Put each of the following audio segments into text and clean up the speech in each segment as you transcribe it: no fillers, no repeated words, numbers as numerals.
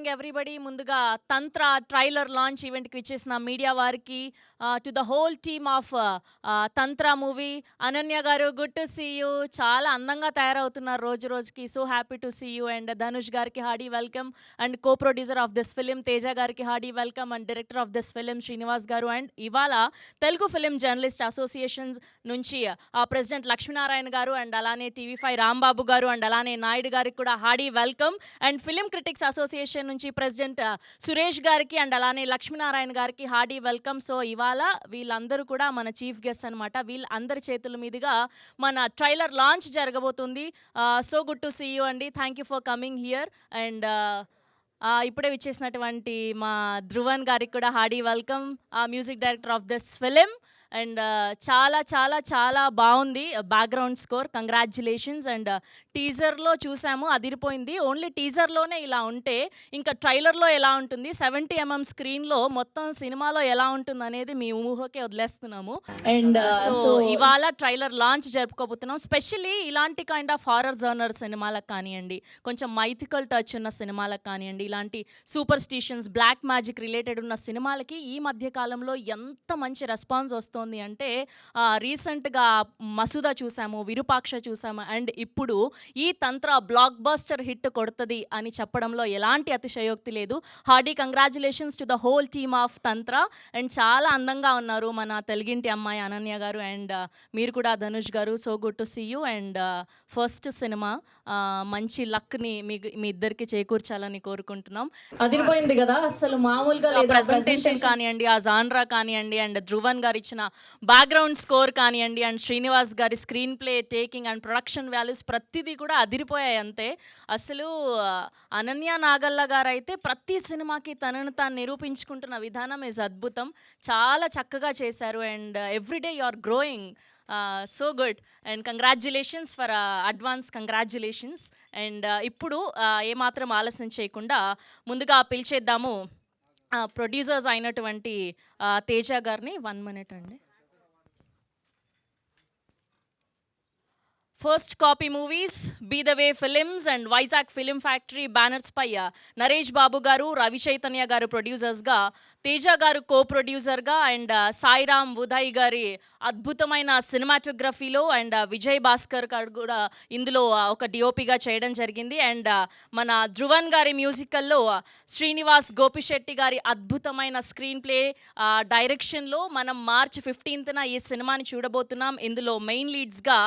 Morning everybody. ముందుగా తంత్ర trailer launch ఈవెంట్కి ఇచ్చేసిన మీడియా వారికి, to the whole team of Tantra movie. Ananya గారు, గుడ్ టు సీ యూ. చాలా అందంగా తయారవుతున్నారు రోజు రోజుకి. So happy to see you. And Dhanush గారికి hearty welcome. And co producer of this film Teja గారికి hearty welcome. And director of this film Srinivas గారు. And ఇవాళ తెలుగు ఫిలిం జర్నలిస్ట్ అసోసియేషన్స్ నుంచి ప్రెసిడెంట్ లక్ష్మీనారాయణ గారు, అండ్ అలానే టీవీ5 రాంబాబు గారు, అండ్ అలానే నాయుడు గారికి కూడా hearty welcome. And film critics association నుంచి ప్రెసిడెంట్ సురేష్ గారికి, అండ్ అలానే లక్ష్మీనారాయణ గారికి హార్డీ వెల్కమ్. సో ఇవాళ వీళ్ళందరూ కూడా మన చీఫ్ గెస్ట్ అనమాట. వీళ్ళందరి చేతుల మీదుగా మన ట్రైలర్ లాంచ్ జరగబోతుంది. So good to see you అండి. Thank you for coming here. And ఇప్పుడే విచ్చేసినటువంటి మా ధ్రువన్ గారికి కూడా hearty welcome, music director of this film. And చాలా చాలా చాలా బాగుంది బ్యాక్గ్రౌండ్ స్కోర్. కంగ్రాచ్యులేషన్స్. అండ్ టీజర్లో చూసాము, అదిరిపోయింది. ఓన్లీ టీజర్లోనే ఇలా ఉంటే ఇంకా ట్రైలర్లో ఎలా ఉంటుంది, 70mm స్క్రీన్లో మొత్తం సినిమాలో ఎలా ఉంటుంది అనేది మీ ఊహకే వదిలేస్తున్నాము. అండ్ సో ఇవాళ ట్రైలర్ లాంచ్ జరుపుకోబోతున్నాం. స్పెషల్లీ ఇలాంటి కైండ్ ఆఫ్ హారర్ జర్నర్ సినిమాలకు కానివ్వండి, కొంచెం మైథికల్ టచ్ ఉన్న సినిమాలకు కానివ్వండి, ఇలాంటి సూపర్ స్టిషన్స్, బ్లాక్ మ్యాజిక్ రిలేటెడ్ ఉన్న సినిమాలకి ఈ మధ్య కాలంలో ఎంత మంచి రెస్పాన్స్ వస్తుంది అంటే, రీసెంట్గా మసూదా చూసాము, విరూపాక్ష చూసాము, అండ్ ఇప్పుడు ఈ తంత్ర బ్లాక్ బస్టర్ హిట్ కొడుతుంది అని చెప్పడంలో ఎలాంటి అతిశయోక్తి లేదు. Hearty congratulations to the whole team of Tantra. And చాలా అందంగా ఉన్నారు మన తెలుగింటి అమ్మాయి అనన్య గారు, అండ్ మీరు కూడా ధనుష్ గారు. So good to see you. And first cinema మంచి లక్ని మీ ఇద్దరికి చేకూర్చాలని కోరుకుంటున్నాం. అదిరిపోయింది కదా, అసలు మామూలుగా లేదు. ప్రెజెంటేషన్ కానివ్వండి, ఆ జాన్రా కానివ్వండి, అండ్ ధ్రువన్ గారు ఇచ్చిన బ్యాక్గ్రౌండ్ స్కోర్ కానివ్వండి, అండ్ శ్రీనివాస్ గారి screen play taking and production values ప్రతిదీ కూడా అదిరిపోయాయి అంతే. అసలు అనన్య నాగల్ల గారు అయితే ప్రతి సినిమాకి తనను తాను నిరూపించుకుంటున్న విధానం ఇస్ అద్భుతం. చాలా చక్కగా చేశారు. And everyday you are growing. So good. And congratulations for advance congratulations. And ఇప్పుడు ఏమాత్రం ఆలస్యం చేయకుండా ముందుగా పిలిచేద్దాము ప్రొడ్యూసర్స్ అయినటువంటి తేజ గారిని. 1 minute అండి. First copy movies, B the way films and Vizag film factory banners పై నరేష్ బాబు గారు, రవి చైతన్య గారు ప్రొడ్యూసర్స్గా, తేజ గారు కో ప్రొడ్యూసర్గా, అండ్ సాయిరామ్ ఉదయ్ గారి అద్భుతమైన సినిమాటోగ్రఫీలో, అండ్ విజయ్ భాస్కర్ గారు కూడా ఇందులో ఒక డిఓపిగా చేయడం జరిగింది. అండ్ మన ధ్రువన్ గారి మ్యూజికల్లో శ్రీనివాస్ గోపిశెట్టి గారి అద్భుతమైన స్క్రీన్ ప్లే డైరెక్షన్లో మనం March 15th ఈ సినిమాని చూడబోతున్నాం. ఇందులో మెయిన్ లీడ్స్గా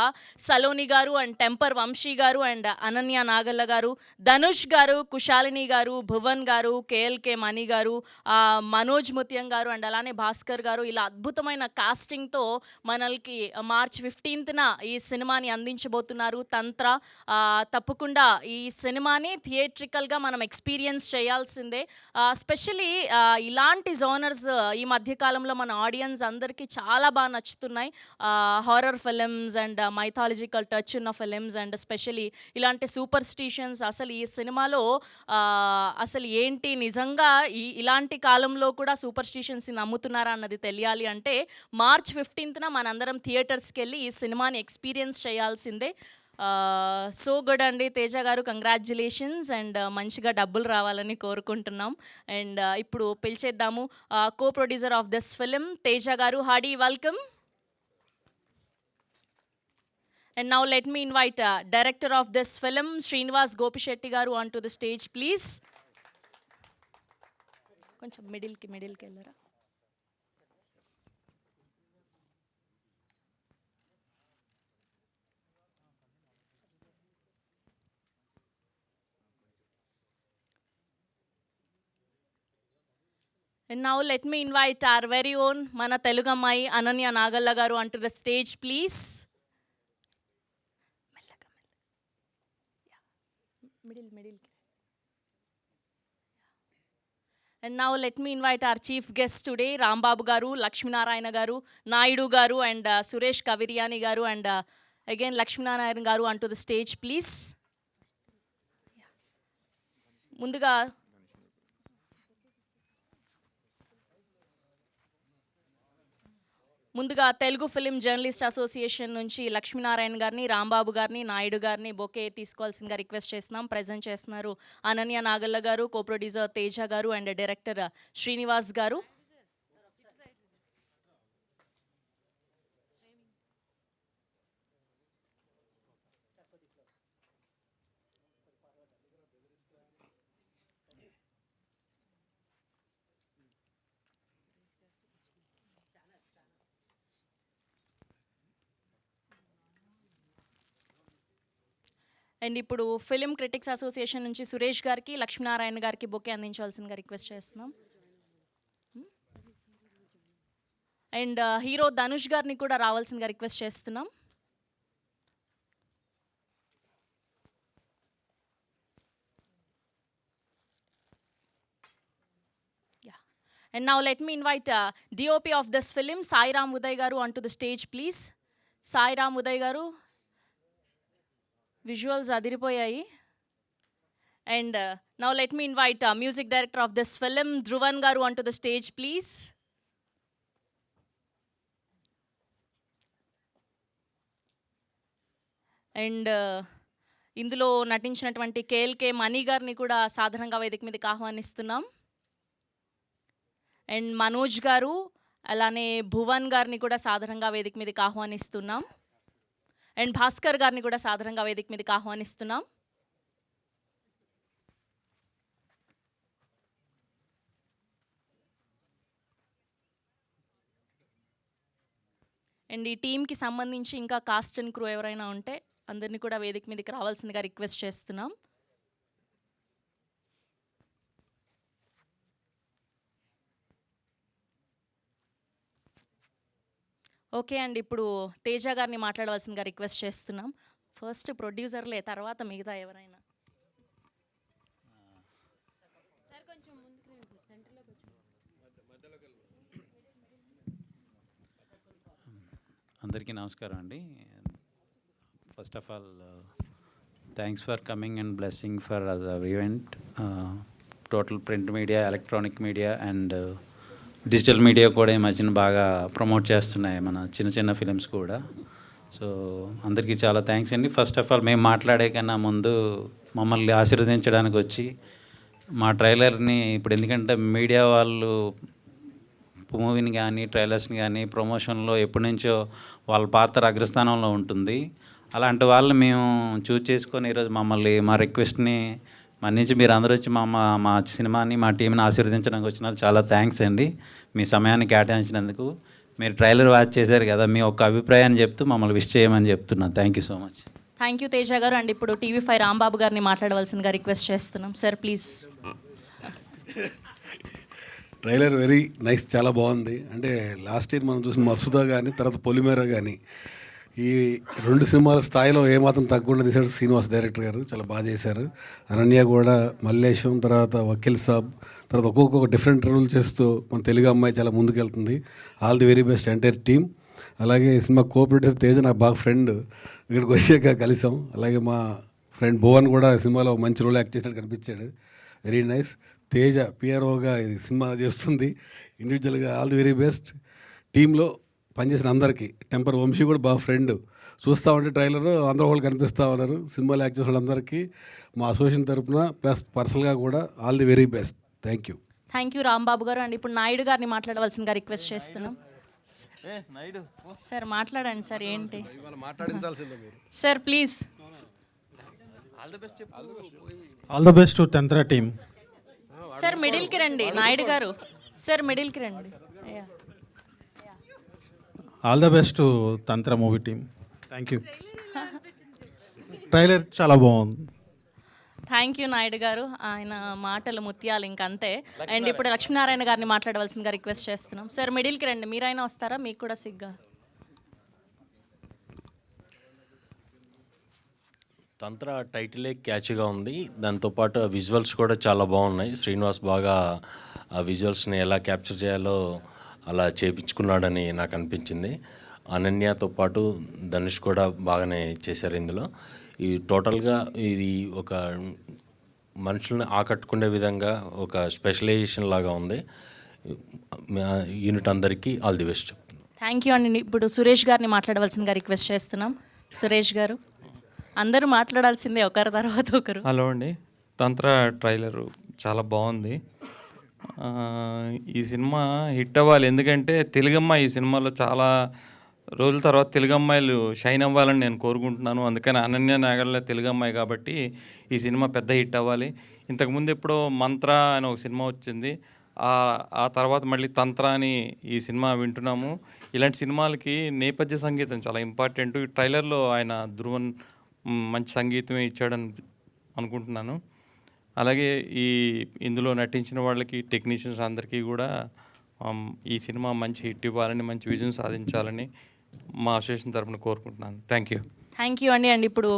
సలోని గారు, అండ్ టెంపర్ వంశీ గారు, అండ్ అనన్య నాగల్ల గారు, ధనుష్ గారు, కుశాలిని గారు, భువన్ గారు, కేఎల్కే మణి గారు, మనోజ్ ముత్యం గారు, అండ్ అలానే భాస్కర్ గారు, ఇలా అద్భుతమైన కాస్టింగ్తో మనల్కి March 15th ఈ సినిమాని అందించబోతున్నారు తంత్ర. తప్పకుండా ఈ సినిమాని థియేట్రికల్గా మనం ఎక్స్పీరియన్స్ చేయాల్సిందే. స్పెషలీ ఇలాంటి జోనర్స్ ఈ మధ్యకాలంలో మన ఆడియన్స్ అందరికీ చాలా బాగా నచ్చుతున్నాయి. Horror films and mythological touch ఉన్న ఫిలిమ్స్, అండ్ స్పెషలీ ఇలాంటి సూపర్ స్టిషన్స్. అసలు ఈ సినిమాలో అసలు ఏంటి నిజంగా ఇలాంటి కాలంలో కూడా సూపర్ స్టిషన్స్ని నమ్ముతున్నారా అన్నది తెలియాలి అంటే March 15th మనందరం థియేటర్స్కి వెళ్ళి ఈ సినిమాని ఎక్స్పీరియన్స్ చేయాల్సిందే. సో గుడ్ అండి తేజ గారు, కంగ్రాచ్యులేషన్స్. అండ్ మంచిగా డబ్బులు రావాలని కోరుకుంటున్నాం. అండ్ ఇప్పుడు పిలిచేద్దాము co producer of this film Teja గారు. Hearty welcome. And now let me invite director of this film, Srinivas Gopishetty garu, onto the stage, please. Koncham middle ki ellara. And now let me invite our very own mana Telugu ammayi Ananya Nagalla garu onto the stage, please. Middle. And now let me invite our chief guest today, Rambabu garu, Lakshminarayana garu, Naidu garu, and Suresh Kaviriyani garu, and again Lakshminarayana garu onto the stage, please. Munduga ముందుగా Telugu film journalist association నుంచి లక్ష్మీనారాయణ గారిని, రాంబాబు గారిని, నాయుడు గారిని bouquet తీసుకోవాల్సిందిగా request చేస్తున్నాం. Present చేస్తున్నారు అనన్య నాగల్ల గారు, co producer Teja గారు అండ్ డైరెక్టర్ శ్రీనివాస్ గారు. అండ్ ఇప్పుడు ఫిలిం క్రిటిక్స్ అసోసియేషన్ నుంచి సురేష్ గారికి, లక్ష్మీనారాయణ గారికి బొకే అందించవలసిందిగా రిక్వెస్ట్ చేస్తున్నాం. అండ్ హీరో ధనుష్ గారిని కూడా రావాల్సిందిగా రిక్వెస్ట్ చేస్తున్నాం. And now let me invite DOP of this film, Sai Ram Uday garu, onto the stage, please. Sai Ram Uday garu. Visuals adiripoyayi. And now let me invite music director of this film, Dhruvan garu, onto the stage, please. And ఇందులో నటించినటువంటి కేఎల్కే మణి గారిని కూడా సాధారణంగా వేదిక మీదకి ఆహ్వానిస్తున్నాం. And Manoj గారు అలానే భువన్ గారిని కూడా సాధారణంగా వేదిక మీదకి ఆహ్వానిస్తున్నాం. అండ్ భాస్కర్ గారిని కూడా సాధారణంగా వేదిక మీదకి ఆహ్వానిస్తున్నాం. అండ్ ఈ టీంకి సంబంధించి ఇంకా కాస్ట్ అండ్ క్రూ ఎవరైనా ఉంటే అందరినీ కూడా వేదిక మీదకి రావాల్సిందిగా రిక్వెస్ట్ చేస్తున్నాం. ఓకే అండి, ఇప్పుడు తేజ గారిని మాట్లాడవలసిందిగా రిక్వెస్ట్ చేస్తున్నాం. ఫస్ట్ ప్రొడ్యూసర్లే, తర్వాత మిగతా ఎవరైనా. అందరికీ నమస్కారం అండి. First of all thanks for coming and blessing for the event. Total print media, electronic media and digital media కూడా ఈ మధ్యన బాగా ప్రమోట్ చేస్తున్నాయి మన చిన్న చిన్న ఫిలిమ్స్ కూడా. సో అందరికీ చాలా థ్యాంక్స్ అండి. ఫస్ట్ ఆఫ్ ఆల్ మేము మాట్లాడే కన్నా ముందు మమ్మల్ని ఆశీర్వదించడానికి వచ్చి మా ట్రైలర్ని ఇప్పుడు, ఎందుకంటే మీడియా వాళ్ళు మూవీని కానీ ట్రైలర్స్ని కానీ ప్రమోషన్లో ఎప్పటి నుంచో వాళ్ళ పాత్ర అగ్రస్థానంలో ఉంటుంది. అలాంటి వాళ్ళని మేము చూస్ చేసుకొని ఈరోజు మమ్మల్ని మా రిక్వెస్ట్ని మన్నించి మీరు అందరూ వచ్చి మా సినిమాని, మా టీంని ఆశీర్వదించడానికి వచ్చినారు. చాలా థ్యాంక్స్ అండి మీ సమయాన్ని కేటాయించినందుకు. మీరు ట్రైలర్ వాచ్ చేశారు కదా, మీ ఒక్క అభిప్రాయాన్ని చెప్తూ మమ్మల్ని విష్ చేయమని చెప్తున్నాను. Thank you so much. Thank you Teja గారు. అండ్ ఇప్పుడు TV5 రాంబాబు గారిని మాట్లాడవలసిందిగా రిక్వెస్ట్ చేస్తున్నాం. Sir please. Trailer very nice, చాలా బాగుంది. అంటే లాస్ట్ ఇయర్ మనం చూసిన మసూదా కానీ తర్వాత పొలిమేర కానీ ఈ రెండు సినిమాల స్థాయిలో ఏమాత్రం తగ్గకుండా తీశాడు శ్రీనివాస్ డైరెక్టర్ గారు. చాలా బాగా చేశారు. అనన్య కూడా, మల్లేశం, తర్వాత వకీల్ సాబ్, తర్వాత ఒక్కొక్క డిఫరెంట్ రోల్ చేస్తూ మన తెలుగు అమ్మాయి చాలా ముందుకెళ్తుంది. All the very best entire team. అలాగే ఈ సినిమా కో ప్రొడ్యూసర్ తేజ నాకు బాగా ఫ్రెండ్, ఇక్కడికి వచ్చాక కలిసాం. అలాగే మా ఫ్రెండ్ భువన్ కూడా సినిమాలో మంచి రోల్ యాక్ట్ చేసినట్టు కనిపించాడు. Very nice. తేజ పిఆర్ఓగా ఇది సినిమా చేస్తుంది ఇండివిజువల్గా. All the very best. టీంలో పనిచేసిన అందరికీ, టెంపర్ వంశీ కూడా బాగా ఫ్రెండ్. చూస్తూ ఉంటే ట్రైలర్ అందరూ వాళ్ళు కనిపిస్తూ ఉన్నారు. సినిమాలో యాక్ట్ చేసిన వాళ్ళందరికీ మా అసోసియేషన్ తరఫున ప్లస్ పర్సనల్గా కూడా all the very best. Thank you. Thank you Rambabu గారు. అండ్ ఇప్పుడు నాయుడు గారిని మాట్లాడవలసిందిగా రిక్వెస్ట్ చేస్తున్నాం. సార్ మాట్లాడండి సార్. ఏంటి sir please. All the best to Tantra team. Sir మిడిల్కి రండి నాయుడు గారు. సార్ మిడిల్కి రండి. All the best to Tantra movie team. Thank you. Trailer చాలా బాగుంది. థ్యాంక్ యూ నాయుడు గారు. ఆయన మాటలు ముత్యాలు ఇంకంతే. అండ్ ఇప్పుడు లక్ష్మీనారాయణ గారిని మాట్లాడవలసిందిగా రిక్వెస్ట్ చేస్తున్నాం. సార్ మిడిల్కి రండి. మీరైనా వస్తారా? మీకు కూడా సిగ్గా. తంత్ర టైటిలే క్యాచ్గా ఉంది. దాంతోపాటు విజువల్స్ కూడా చాలా బాగున్నాయి. శ్రీనివాస్ బాగా ఆ విజువల్స్ని ఎలా క్యాప్చర్ చేయాలో అలా చేపించుకున్నాడని నాకు అనిపించింది. అనన్యతో పాటు ధనుష్ కూడా బాగానే చేశారు ఇందులో. ఈ టోటల్గా ఇది ఒక మనుషుల్ని ఆకట్టుకునే విధంగా ఒక స్పెషలైజేషన్ లాగా ఉంది. యూనిట్ అందరికీ ఆల్ ది బెస్ట్ చెప్తున్నాను. థ్యాంక్ యూ అండి. ఇప్పుడు సురేష్ గారిని మాట్లాడవలసిందిగా రిక్వెస్ట్ చేస్తున్నాం. సురేష్ గారు, అందరూ మాట్లాడాల్సిందే ఒకరి తర్వాత ఒకరు. హలో అండి. తంత్ర ట్రైలరు చాలా బాగుంది. ఆ, ఈ సినిమా హిట్ అవ్వాలి, ఎందుకంటే తెలుగమ్మాయి ఈ సినిమాలో చాలా రోజుల తర్వాత తెలుగు అమ్మాయిలు షైన్ అవ్వాలని నేను కోరుకుంటున్నాను. అందుకని అనన్య నాగర్ల తెలుగు అమ్మాయి కాబట్టి ఈ సినిమా పెద్ద హిట్ అవ్వాలి. ఇంతకుముందు ఎప్పుడో మంత్ర అని ఒక సినిమా వచ్చింది, ఆ తర్వాత మళ్ళీ తంత్ర అని ఈ సినిమా వింటున్నాము. ఇలాంటి సినిమాలకి నేపథ్య సంగీతం చాలా ఇంపార్టెంట్. ఈ ట్రైలర్లో ఆయన ధ్రువన్ మంచి సంగీతమే ఇచ్చాడని అనుకుంటున్నాను. అలాగే ఇందులో నటించిన వాళ్ళకి, టెక్నీషియన్స్ అందరికీ కూడా ఈ సినిమా మంచి హిట్ ఇవ్వాలని, మంచి విజయం సాధించాలని మా అసోసియేషన్ తరపున కోరుకుంటున్నాను. Thank you. థ్యాంక్ యూ అండి. ఇప్పుడు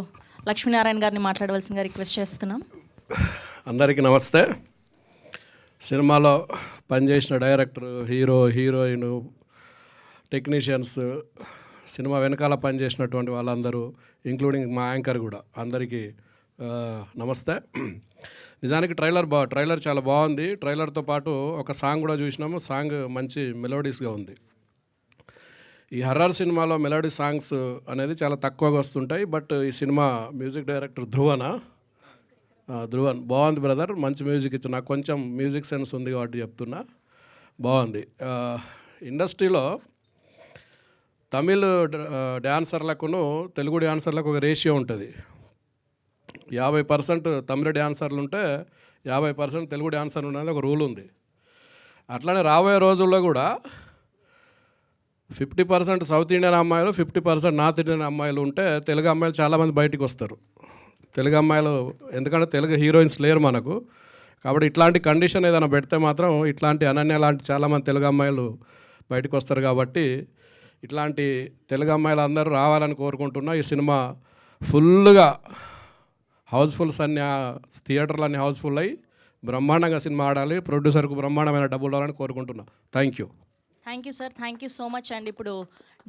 లక్ష్మీనారాయణ గారిని మాట్లాడవలసిందిగా రిక్వెస్ట్ చేస్తున్నాం. అందరికీ నమస్తే. సినిమాలో పనిచేసిన director, hero, heroine, technicians, cinema వెనకాల పనిచేసినటువంటి వాళ్ళందరూ, ఇంక్లూడింగ్ మా యాంకర్ కూడా, అందరికీ నమస్తే. నిజానికి ట్రైలర్ చాలా బాగుంది. ట్రైలర్తో పాటు ఒక సాంగ్ కూడా చూసినాము. సాంగ్ మంచి మెలోడీస్గా ఉంది. ఈ హర్రర్ సినిమాలో మెలోడీ సాంగ్స్ అనేది చాలా తక్కువగా వస్తుంటాయి. బట్ ఈ సినిమా మ్యూజిక్ డైరెక్టర్ ధ్రువన్ బాగుంది బ్రదర్, మంచి మ్యూజిక్ ఇచ్చు. నాకు కొంచెం మ్యూజిక్ సెన్స్ ఉంది కాబట్టి చెప్తున్నా, బాగుంది. ఇండస్ట్రీలో తమిళ్ డ్యాన్సర్లకును తెలుగు డ్యాన్సర్లకు ఒక రేషియో ఉంటుంది. 50% తమిళ డ్యాన్సర్లు ఉంటే 50% తెలుగు డ్యాన్సర్లు ఉన్నది ఒక రూల్ ఉంది. అట్లనే రాబోయే రోజుల్లో కూడా 50% సౌత్ ఇండియన్ అమ్మాయిలు, 50% నార్త్ ఇండియన్ అమ్మాయిలు ఉంటే తెలుగు అమ్మాయిలు చాలామంది బయటికి వస్తారు. తెలుగు అమ్మాయిలు, ఎందుకంటే తెలుగు హీరోయిన్స్ లేరు మనకు. కాబట్టి ఇట్లాంటి కండిషన్ ఏదైనా పెడితే మాత్రం ఇట్లాంటి అనన్య లాంటి చాలామంది తెలుగు అమ్మాయిలు బయటకు వస్తారు. కాబట్టి ఇట్లాంటి తెలుగు అమ్మాయిలు అందరూ రావాలని కోరుకుంటున్నా. ఈ సినిమా ఫుల్గా హౌస్ఫుల్స్ అన్ని థియేటర్లు అన్నీ హౌస్ఫుల్ అయ్యి బ్రహ్మాండంగా సినిమా ఆడాలి. ప్రొడ్యూసర్కు బ్రహ్మాండమైన డబ్బులు రావాలని కోరుకుంటున్నా. Thank you. Thank you sir, thank you so much అండి. ఇప్పుడు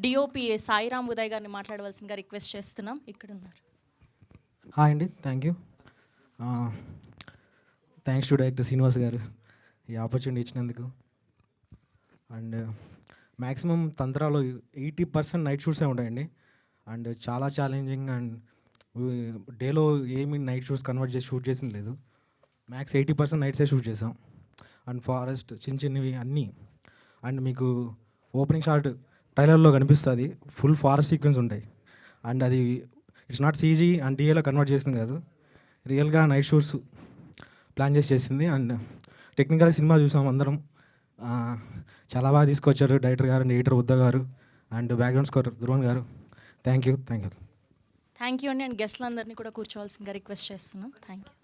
డిఓపి సాయిరామ్ ఉదయ్ గారిని మాట్లాడవలసిందిగా రిక్వెస్ట్ చేస్తున్నాం. ఇక్కడ ఉన్నారు. హాయ్ అండి, thank you. Thanks to director Srinivas గారు ఈ ఆపర్చునిటీ ఇచ్చినందుకు. అండ్ మ్యాక్సిమం తంత్రాలో 80% నైట్ షూట్సే ఉంటాయండి. అండ్ చాలా ఛాలెంజింగ్. అండ్ డేలో ఏమి నైట్ షూట్స్ కన్వర్ట్ చేసి షూట్ చేసింది లేదు. మ్యాక్స్ 80% నైట్సే షూట్ చేసాం. అండ్ ఫారెస్ట్ చిన్నవి అన్నీ. అండ్ మీకు ఓపెనింగ్ షాట్ ట్రైలర్లో కనిపిస్తుంది, ఫుల్ ఫారెస్ట్ సీక్వెన్స్ ఉంటాయి. అండ్ అది ఇట్స్ నాట్ సీజీ అండ్ డిఏలో కన్వర్ట్ చేసింది కాదు, రియల్గా నైట్ షూట్స్ ప్లాన్ చేసింది. అండ్ టెక్నికల్ సినిమా చూసాం అందరం, చాలా బాగా తీసుకొచ్చారు డైరెక్టర్ గారు అండ్ ఎడిటర్ ఉద్దా గారు అండ్ బ్యాక్గ్రౌండ్ స్కోర్ ధ్రువన్ గారు. Thank you. థ్యాంక్ యూ అండి. అండ్ గెస్ట్లందరినీ కూడా కూర్చోవాల్సిందిగా రిక్వెస్ట్ చేస్తున్నాం. Thank you.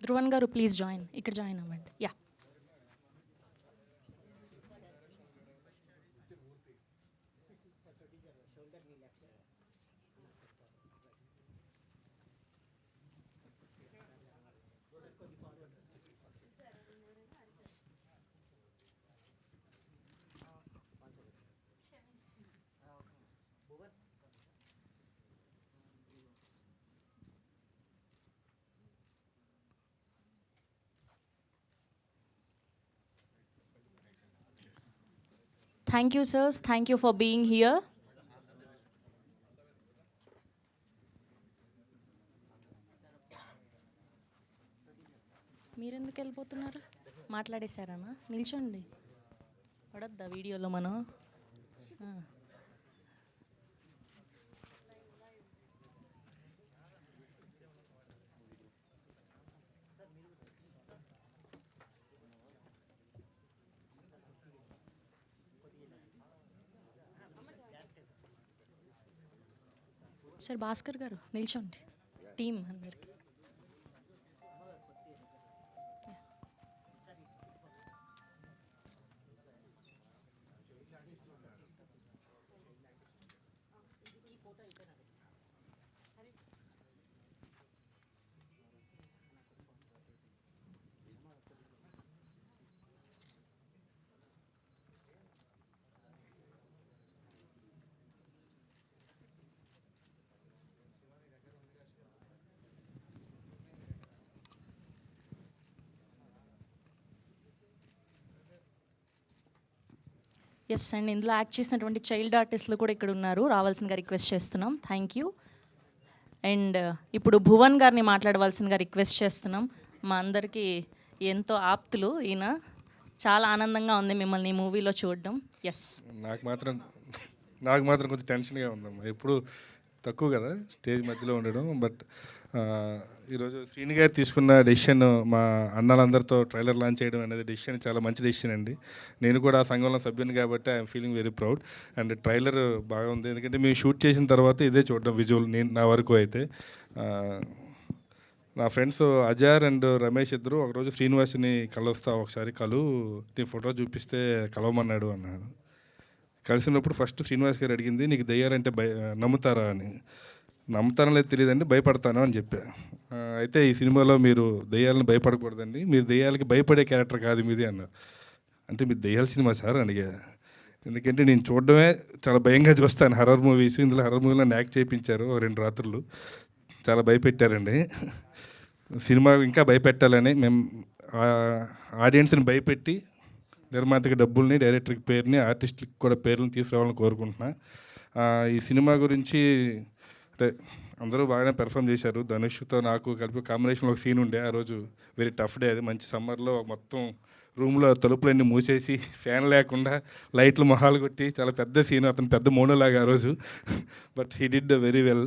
ధ్రువన్ గారు ప్లీజ్ ఇక్కడ జాయిన్ అవ్వండి. Yeah, thank you sirs, thank you for being here. మీరెందుకు వెళ్ళిపోతున్నారు? మాట్లాడేశారనా? నిల్చోండి, పడొద్దా వీడియోలో మనం? సార్ భాస్కర్ గారు నిల్చోండి, టీం అందరికి. ఎస్ అండ్ ఇందులో యాక్ట్ చేసినటువంటి చైల్డ్ ఆర్టిస్టులు కూడా ఇక్కడ ఉన్నారు, రావాల్సిందిగా రిక్వెస్ట్ చేస్తున్నాం. Thank you. అండ్ ఇప్పుడు భువన్ గారిని మాట్లాడవలసిందిగా రిక్వెస్ట్ చేస్తున్నాం. మా అందరికీ ఎంతో ఆప్తులు ఈయన. చాలా ఆనందంగా ఉంది మిమ్మల్ని ఈ మూవీలో చూడడం. ఎస్. నాకు మాత్రం కొంచెం టెన్షన్గా ఉందమ్మా. ఎప్పుడు తక్కువ కదా స్టేజ్ మధ్యలో ఉండడం. బట్ ఈరోజు శ్రీని గారు తీసుకున్న డెసిషన్, మా అన్నలందరితో ట్రైలర్ లాంచ్ చేయడం అనేది డెసిషన్ చాలా మంచి డెసిషన్ అండి. నేను కూడా ఆ సంఘంలో సభ్యుని కాబట్టి I'm feeling very proud. And trailer బాగా ఉంది, ఎందుకంటే మేము షూట్ చేసిన తర్వాత ఇదే చూడడం విజువల్. నా వరకు అయితే నా ఫ్రెండ్స్ అజార్ అండ్ రమేష్ ఇద్దరు ఒకరోజు శ్రీనివాస్ని కలుస్తావు, ఒకసారి నీ ఫోటో చూపిస్తే కలవమన్నాడు అన్నాడు. కలిసినప్పుడు ఫస్ట్ శ్రీనివాస్ గారు అడిగింది, నీకు దెయ్యాలంటే నమ్ముతారా అని. నమ్ముతానో లేదు తెలియదండి, భయపడతాను అని చెప్పా. అయితే ఈ సినిమాలో మీరు దెయ్యాలను భయపడకూడదండి, మీరు దెయ్యాలకి భయపడే క్యారెక్టర్ కాదు మీది అన్నారు. అంటే మీరు దెయ్యాల సినిమా సార్ అడిగా. ఎందుకంటే నేను చూడడమే చాలా భయంగా చూస్తాను హర్రర్ మూవీస్. ఇందులో హర్రర్ మూవీలో నన్ను యాక్ట్ చేయించారు 2 రాత్రులు, చాలా భయపెట్టారండి. సినిమా ఇంకా భయపెట్టాలని మేము ఆడియన్స్ని భయపెట్టి నిర్మాతకి డబ్బుల్ని, డైరెక్టర్కి పేరుని, ఆర్టిస్టులకి కూడా పేర్లను తీసుకురావాలని కోరుకుంటున్నా. ఈ సినిమా గురించి అంటే అందరూ బాగానే పెర్ఫామ్ చేశారు. ధనుష్తో నాకు కలిపి కాంబినేషన్లో ఒక సీన్ ఉండే, ఆ రోజు వెరీ టఫ్ డే. అది మంచి సమ్మర్లో మొత్తం రూమ్లో తలుపులన్నీ మూసేసి ఫ్యాన్ లేకుండా లైట్లు మొహాలు కొట్టి చాలా పెద్ద సీన్. అతను పెద్ద మోనోలాగా ఆ రోజు. But he did very well.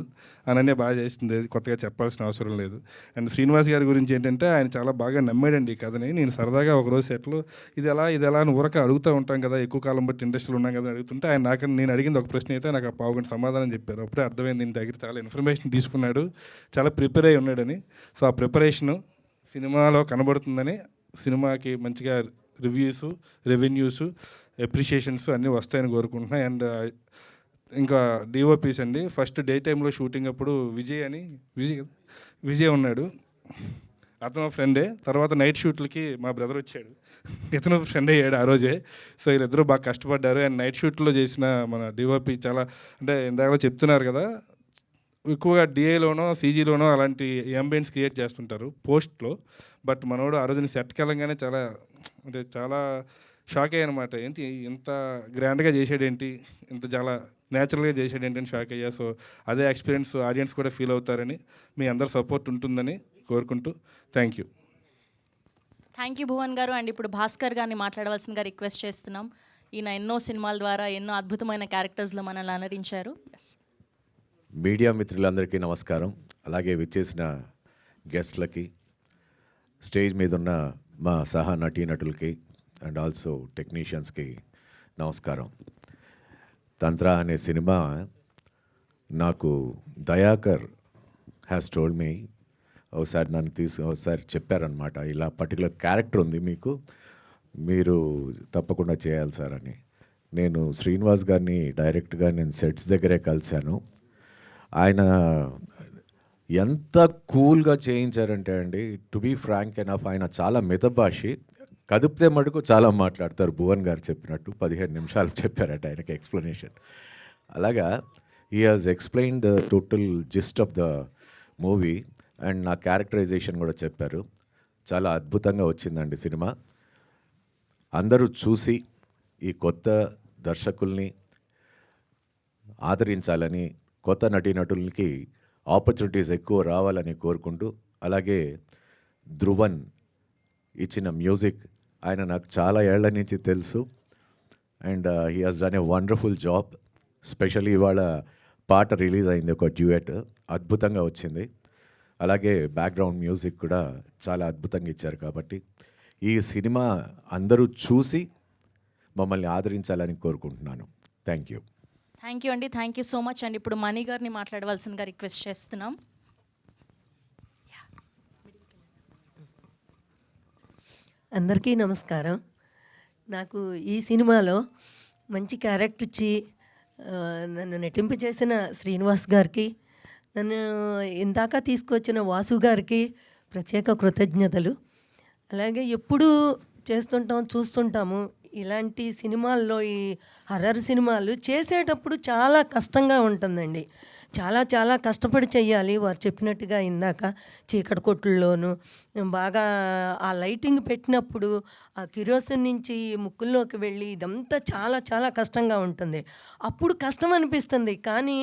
అననే బాగా చేస్తుంది, కొత్తగా చెప్పాల్సిన అవసరం లేదు. అండ్ శ్రీనివాస్ గారి గురించి ఏంటంటే ఆయన చాలా బాగా నమ్మాడండి ఈ కథని. నేను సరదాగా ఒకరోజు సెట్లో ఇది ఎలా అని ఊరక అడుగుతూ ఉంటాం కదా, ఎక్కువ కాలం బట్టి ఇండస్ట్రీలో ఉన్నాం కదా అడుగుతుంటే ఆయన నేను అడిగింది ఒక ప్రశ్న అయితే నాకు ఆ పావుగంట సమాధానం చెప్పారు. అప్పుడే అర్థమైంది దీని దగ్గర చాలా ఇన్ఫర్మేషన్ తీసుకున్నాడు, చాలా ప్రిపేర్ అయి ఉన్నాడని. సో ఆ ప్రిపరేషను సినిమాలో కనబడుతుందని, సినిమాకి మంచిగా రివ్యూస్, రెవెన్యూస్, అప్రిషియేషన్స్ అన్నీ వస్తాయని కోరుకుంటున్నాను. అండ్ ఇంకా డిఓపీస్ అండి, ఫస్ట్ డే టైంలో షూటింగ్ అప్పుడు విజయ్ ఉన్నాడు, అతను ఫ్రెండే. తర్వాత నైట్ షూట్లకి మా బ్రదర్ వచ్చాడు, ఇతను ఫ్రెండ్ అయ్యాడు ఆ రోజే. సో వీళ్ళిద్దరూ బాగా కష్టపడ్డారు. అండ్ నైట్ షూట్లో చేసిన మన డిఓపి చాలా, అంటే ఇందాక చెప్తున్నారు కదా, ఎక్కువగా డిఏలోనో సీజీలోనో అలాంటి అంబియన్స్ క్రియేట్ చేస్తుంటారు పోస్ట్లో. బట్ మనోడు ఆ రోజున సెట్కి వెళ్ళంగానే చాలా షాక్ అయ్యానమాట. ఏంటి ఇంత గ్రాండ్గా చేసాడేంటి, ఇంత చాలా న్యాచురల్గా చేసాడేంటి అని షాక్ అయ్యా. సో అదే ఎక్స్పీరియన్స్ ఆడియన్స్ కూడా ఫీల్ అవుతారని, మీ అందరి సపోర్ట్ ఉంటుందని కోరుకుంటూ thank you. Thank you Bhuvan గారు. అండ్ ఇప్పుడు భాస్కర్ గారిని మాట్లాడవలసిందిగా రిక్వెస్ట్ చేస్తున్నాం. ఈయన ఎన్నో సినిమాల ద్వారా ఎన్నో అద్భుతమైన క్యారెక్టర్స్లో మనల్ని అలరించారు. ఎస్. మీడియా మిత్రులందరికీ నమస్కారం. అలాగే విచ్చేసిన గెస్ట్లకి, స్టేజ్ మీద ఉన్న మా సహా నటీనటులకి అండ్ ఆల్సో టెక్నీషియన్స్కి నమస్కారం. తంత్ర అనే సినిమా నాకు దయాకర్ హ్యాస్ టోల్డ్ మీ, ఒకసారి చెప్పారనమాట, ఇలా పర్టికులర్ క్యారెక్టర్ ఉంది మీకు, మీరు తప్పకుండా చేయాలి సార్ అని. నేను శ్రీనివాస్ గారిని డైరెక్ట్గా నేను సెట్స్ దగ్గరే కలిశాను. ఆయన ఎంత కూల్గా చేయించారంటే అండి, టు బీ ఫ్రాంక్ ఎనఫ్, ఆయన చాలా మితభాషి, కదిపితే మటుకు చాలా మాట్లాడతారు. భువన్ గారు చెప్పినట్టు 15 నిమిషాలు చెప్పారట ఆయనకి ఎక్స్ప్లెనేషన్. అలాగా he has explain the total gist of the movie and నా క్యారెక్టరైజేషన్ కూడా చెప్పారు. చాలా అద్భుతంగా వచ్చిందండి సినిమా. అందరూ చూసి ఈ కొత్త దర్శకుల్ని ఆదరించాలని, కొత్త నటీనటులకి ఆపర్చునిటీస్ ఎక్కువ రావాలని కోరుకుంటూ, అలాగే ధ్రువన్ ఇచ్చిన మ్యూజిక్, ఆయన నాకు చాలా ఏళ్ల నుంచి తెలుసు and he has done a wonderful job. Specially ఇవాళ పాట రిలీజ్ అయింది, ఒక డ్యూయట్, అద్భుతంగా వచ్చింది. అలాగే బ్యాక్గ్రౌండ్ మ్యూజిక్ కూడా చాలా అద్భుతంగా ఇచ్చారు. కాబట్టి ఈ సినిమా అందరూ చూసి మమ్మల్ని ఆదరించాలని కోరుకుంటున్నాను. Thank you. థ్యాంక్ యూ అండి. Thank you so much. And ఇప్పుడు మణి గారిని మాట్లాడవలసిందిగా రిక్వెస్ట్ చేస్తున్నాం. అందరికీ నమస్కారం. నాకు ఈ సినిమాలో మంచి క్యారెక్టర్ ఇచ్చి నన్ను నటింపు చేసిన శ్రీనివాస్ గారికి, నన్ను ఇందాక తీసుకొచ్చిన వాసు గారికి ప్రత్యేక కృతజ్ఞతలు. అలాగే ఎప్పుడూ చూస్తుంటాము ఇలాంటి సినిమాల్లో, ఈ హర్రర్ సినిమాలు చేసేటప్పుడు చాలా కష్టంగా ఉంటుందండి. చాలా చాలా కష్టపడి చెయ్యాలి. వారు చెప్పినట్టుగా ఇందాక చీకటి కొట్టుల్లోనూ బాగా ఆ లైటింగ్ పెట్టినప్పుడు ఆ కిరోసిన్ నుంచి ముక్కుల్లోకి వెళ్ళి ఇదంతా చాలా చాలా కష్టంగా ఉంటుంది. అప్పుడు కష్టం అనిపిస్తుంది. కానీ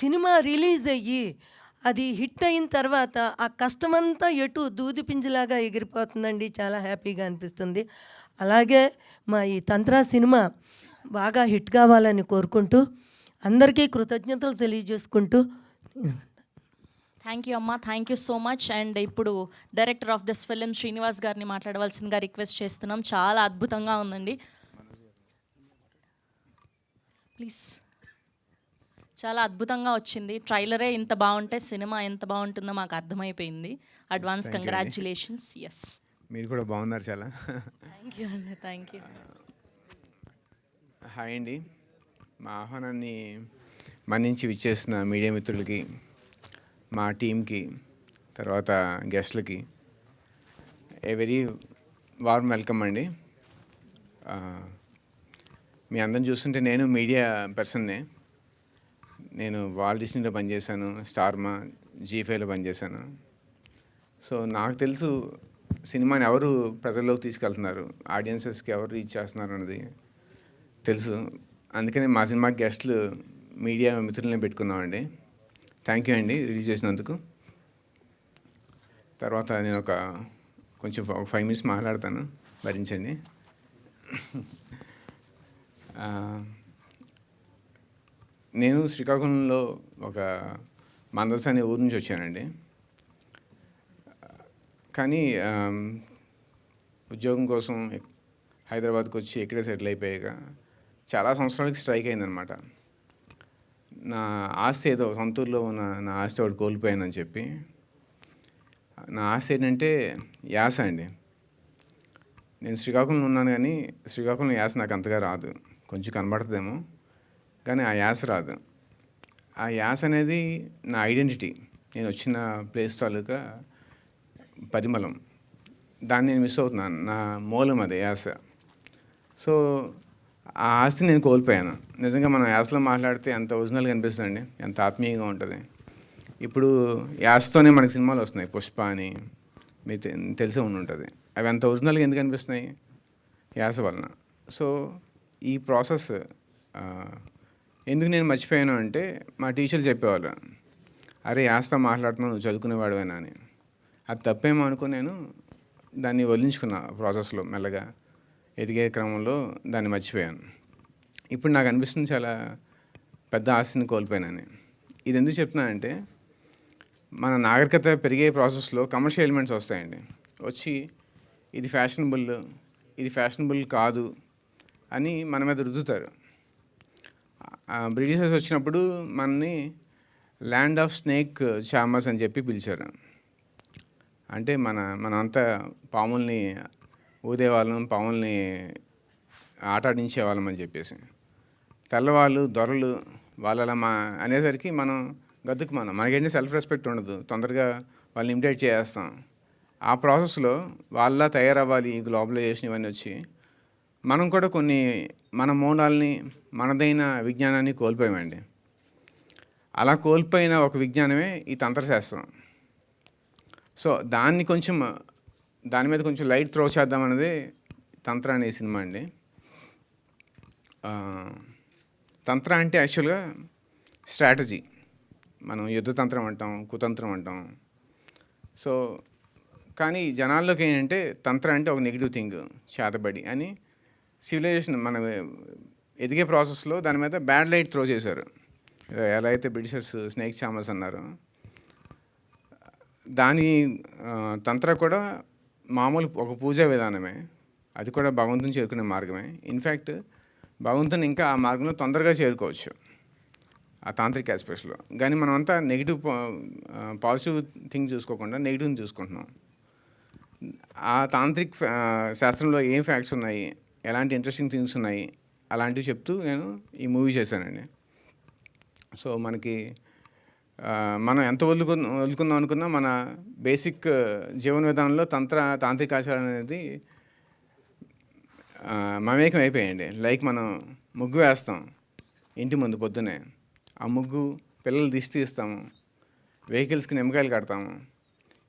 సినిమా రిలీజ్ అయ్యి అది హిట్ అయిన తర్వాత ఆ కష్టమంతా ఎటు దూది పింజలాగా ఎగిరిపోతుందండి. చాలా హ్యాపీగా అనిపిస్తుంది. అలాగే మా ఈ తంత్ర సినిమా బాగా హిట్ కావాలని కోరుకుంటూ అందరికీ కృతజ్ఞతలు తెలియజేసుకుంటూ థ్యాంక్ యూ అమ్మా, thank you so much. And ఇప్పుడు director of this film Srinivas గారిని మాట్లాడవలసిందిగా రిక్వెస్ట్ చేస్తున్నాం. చాలా అద్భుతంగా ఉందండి, ప్లీజ్. చాలా అద్భుతంగా వచ్చింది. ట్రైలరే ఇంత బాగుంటే సినిమా ఎంత బాగుంటుందో మాకు అర్థమైపోయింది. Advance congratulations. ఎస్, మీరు కూడా బాగున్నారు చాలా. థ్యాంక్ యూ అండి, థ్యాంక్ యూ. హాయ్ అండి. మా ఆహ్వానాన్ని మన్నించి విచ్చేసిన మీడియా మిత్రులకి, మా టీంకి, తర్వాత గెస్ట్లకి ఏ వెరీ వార్మ్ వెల్కమ్ అండి. మీ అందరం చూస్తుంటే నేను మీడియా పర్సన్నే. నేను వాల్ట్ డిస్నీలో పనిచేశాను, స్టార్మా, G5లో పనిచేశాను. సో నాకు తెలుసు సినిమాని ఎవరు ప్రజల్లోకి తీసుకెళ్తున్నారు, ఆడియన్సెస్కి ఎవరు రీచ్ చేస్తున్నారు అన్నది తెలుసు. అందుకని మా సినిమాకి గెస్ట్లు మీడియా మిత్రులని పెట్టుకున్నామండి. థ్యాంక్ యూ అండి రిలీజ్ చేసినందుకు. తర్వాత నేను కొంచెం 5 minutes మాట్లాడతాను, భరించండి. నేను శ్రీకాకుళంలో ఒక మందస అనే ఊరు నుంచి వచ్చానండి. కానీ ఉద్యోగం కోసం హైదరాబాద్కి వచ్చి ఇక్కడే సెటిల్ అయిపోయాక చాలా సంవత్సరాలకి స్ట్రైక్ అయిందనమాట. నా ఆస్తి ఏదో సొంతూరులో ఉన్న నా ఆస్తి ఒకటి కోల్పోయానని చెప్పి. నా ఆస్తి ఏంటంటే యాస అండి. నేను శ్రీకాకుళంలో ఉన్నాను, కానీ శ్రీకాకుళం యాస నాకు అంతగా రాదు. కొంచెం కనబడుతుందేమో, కానీ ఆ యాస రాదు. ఆ యాస అనేది నా ఐడెంటిటీ, నేను వచ్చిన ప్లేస్ తాలూకా పరిమళం. దాన్ని నేను మిస్ అవుతున్నాను. నా మూలం అదే యాస. సో ఆ ఆస్తిని నేను కోల్పోయాను. నిజంగా మనం యాసలో మాట్లాడితే ఎంత ఒరిజినల్గా అనిపిస్తుందండి, ఎంత ఆత్మీయంగా ఉంటుంది. ఇప్పుడు యాసతోనే మనకి సినిమాలు వస్తున్నాయి, పుష్ప అని, మీకు తెలిసే ఉంటుంది. అవి అంత ఒరిజినల్గా ఎందుకు అనిపిస్తున్నాయి? యాస వలన. సో ఈ ప్రాసెస్ ఎందుకు నేను మర్చిపోయాను అంటే, మా టీచర్లు చెప్పేవాళ్ళు, అరే యాసతో మాట్లాడుతున్నావు, నువ్వు చదువుకునేవాడువేనా అని. అది తప్పేమో అనుకుని నేను దాన్ని వదిలించుకున్నా. ప్రాసెస్లో మెల్లగా ఎదిగే క్రమంలో దాన్ని మర్చిపోయాను. ఇప్పుడు నాకు అనిపిస్తుంది చాలా పెద్ద ఆస్తిని కోల్పోయానని. ఇది ఎందుకు చెప్తున్నానంటే, మన నాగరికత పెరిగే ప్రాసెస్లో కమర్షియల్ ఎలిమెంట్స్ వస్తాయండి. వచ్చి ఇది ఫ్యాషనబుల్ కాదు అని మన మీద రుద్దుతారు. బ్రిటిషర్స్ వచ్చినప్పుడు మనని ల్యాండ్ ఆఫ్ స్నేక్ చామర్స్ అని చెప్పి పిలిచారు. అంటే మనమంతా పాముల్ని ఊదేవాళ్ళం, పాముల్ని ఆటాడించేవాళ్ళం అని చెప్పేసి. తెల్లవాళ్ళు, దొరలు వాళ్ళు అలా అనేసరికి మనం గద్దుకుమానం. మనకేంటి సెల్ఫ్ రెస్పెక్ట్ ఉండదు, తొందరగా వాళ్ళని ఇమిటేట్ చేస్తాం. ఆ ప్రాసెస్లో వాళ్ళ తయారవ్వాలి, ఈ గ్లోబలైజేషన్ ఇవన్నీ వచ్చి మనం కూడా కొన్ని మన మూలాల్ని, మనదైన విజ్ఞానాన్ని కోల్పోయామండి. అలా కోల్పోయిన ఒక విజ్ఞానమే ఈ తంత్రశాస్త్రం. సో దాని మీద కొంచెం లైట్ త్రో చేద్దామన్నదే తంత్ర అనే సినిమా అండి. తంత్ర అంటే యాక్చువల్గా స్ట్రాటజీ. మనం యుద్ధతంత్రం అంటాం, కుతంత్రం అంటాం. సో కానీ జనాల్లోకి ఏంటంటే తంత్ర అంటే ఒక నెగిటివ్ థింగ్, చేతబడి అని. సివిలైజేషన్ మనం ఎదిగే ప్రాసెస్లో దాని మీద బ్యాడ్ లైట్ త్రో చేశారు. ఎలా అయితే బ్రిటిషర్స్ స్నేక్ చామర్స్ అన్నారు, దాని తంత్ర కూడా మామూలు ఒక పూజా విధానమే. అది కూడా భగవంతుని చేరుకునే మార్గమే. ఇన్ఫ్యాక్ట్ భగవంతుని ఇంకా ఆ మార్గంలో తొందరగా చేరుకోవచ్చు ఆ తాంత్రిక ఆస్పెక్ట్స్లో. కానీ మనం అంతా పాజిటివ్ థింగ్ చూసుకోకుండా నెగిటివ్ని చూసుకుంటున్నాం. ఆ తాంత్రిక్ శాస్త్రంలో ఏం ఫ్యాక్ట్స్ ఉన్నాయి, ఎలాంటి ఇంట్రెస్టింగ్ థింగ్స్ ఉన్నాయి, అలాంటివి చెప్తూ నేను ఈ మూవీ చేశానండి. సో మనకి మనం ఎంత వదులుకుందాం అనుకున్నా మన బేసిక్ జీవన విధానంలో తాంత్రిక ఆచారాలు అనేది మమేకం అయిపోయాయండి. లైక్ మనం ముగ్గు వేస్తాం ఇంటి ముందు పొద్దునే, ఆ ముగ్గు పిల్లలు దిష్టి తీస్తాము, వెహికల్స్కి నిమ్మకాయలు కడతాము.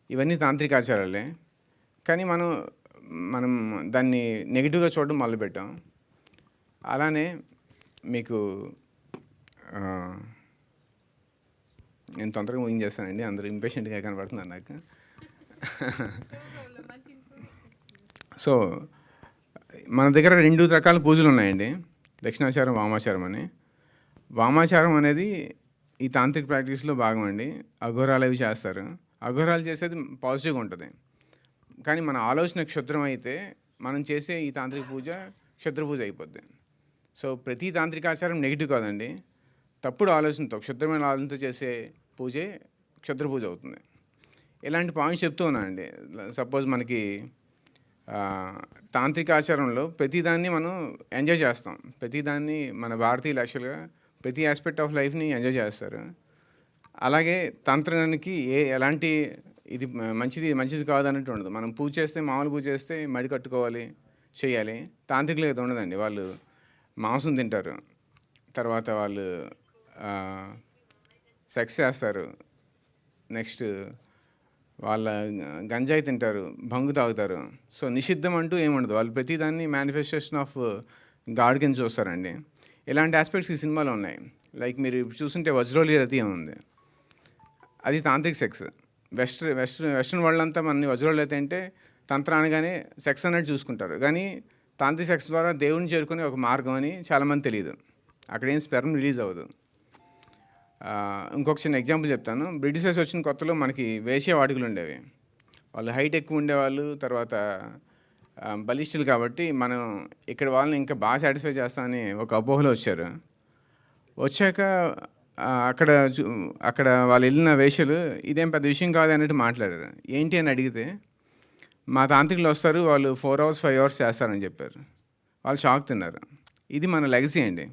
ఇవన్నీ తాంత్రిక ఆచారాలే. కానీ మనం దాన్ని నెగిటివ్గా చూడడం మొదలుపెట్టాం. అలానే మీకు నేను తొందరగా ముగించేస్తానండి, అందరూ ఇంపేషెంట్గా కనబడుతున్నారు నాకు. సో మన దగ్గర 2 రకాల పూజలు ఉన్నాయండి, దక్షిణాచారం, వామాచారం అని. వామాచారం అనేది ఈ తాంత్రిక ప్రాక్టీస్లో భాగం అండి. అఘోరాలు అవి చేస్తారు. అఘోరాలు చేసేది పాజిటివ్గా ఉంటుంది, కానీ మన ఆలోచన క్షుద్రం అయితే మనం చేసే ఈ తాంత్రిక పూజ క్షుద్ర పూజ అయిపోద్ది. సో ప్రతి తాంత్రిక ఆచారం నెగిటివ్ కాదండి, తప్పుడు ఆలోచనతో, క్షుద్రమైన ఆలోచనతో చేసే పూజే క్షుద్ర పూజ అవుతుంది. ఇలాంటి పాయింట్స్ చెప్తూ ఉన్నానండి. సపోజ్ మనకి తాంత్రిక ఆచారంలో ప్రతిదాన్ని మనం ఎంజాయ్ చేస్తాం. ప్రతిదాన్ని మన భారతీయులు యాక్చువల్గా ప్రతి ఆస్పెక్ట్ ఆఫ్ లైఫ్ని ఎంజాయ్ చేస్తారు. అలాగే తంత్రానికి ఎలాంటి ఇది మంచిది కాదు అన్నట్టు ఉండదు. మనం పూజ చేస్తే, మామూలు పూజ చేస్తే మడి కట్టుకోవాలి, చేయాలి. తాంత్రికులు అయితే ఉండదండి. వాళ్ళు మాంసం తింటారు, తర్వాత వాళ్ళు సెక్స్ చేస్తారు, నెక్స్ట్ వాళ్ళ గంజాయి తింటారు, భంగు తాగుతారు. సో నిషిద్ధం అంటూ ఏముండదు. వాళ్ళు ప్రతిదాన్ని మేనిఫెస్టేషన్ ఆఫ్ గాడ్ కింద చూస్తారండి. ఇలాంటి ఆస్పెక్ట్స్ ఈ సినిమాలో ఉన్నాయి. లైక్ మీరు చూస్తుంటే వజ్రోలి రతి అని ఉంది, అది తాంత్రిక్ సెక్స్. వెస్ట్రన్ వరల్డ్ అంతా మన వజ్రోలి రతి అంటే తంత్ర అనగానే సెక్స్ అన్నట్టు చూసుకుంటారు, కానీ తాంత్రిక్ సెక్స్ ద్వారా దేవుడిని చేరుకునే ఒక మార్గం అని చాలామంది తెలియదు. అక్కడేం స్పెర్మ్ రిలీజ్ అవ్వదు. ఇంకొక చిన్న ఎగ్జాంపుల్ చెప్తాను. బ్రిటిషర్స్ వచ్చిన కొత్తలో మనకి వేశ్య వాటికలు ఉండేవి. వాళ్ళు హైట్ ఎక్కువ ఉండేవాళ్ళు, తర్వాత బలిష్ఠులు. కాబట్టి మనం ఇక్కడ వాళ్ళని ఇంకా బాగా సాటిస్ఫై చేస్తామని ఒక అపోహలో వచ్చారు. వచ్చాక అక్కడ వాళ్ళు వెళ్ళిన వేశ్యలు ఇదేం పెద్ద విషయం కాదు అన్నట్టు మాట్లాడారు. ఏంటి అని అడిగితే, మా తాంత్రికులు వస్తారు, వాళ్ళు 4 hours 5 hours చేస్తారని చెప్పారు. వాళ్ళు షాక్ తిన్నారు. ఇది మన లెగసీ అండి.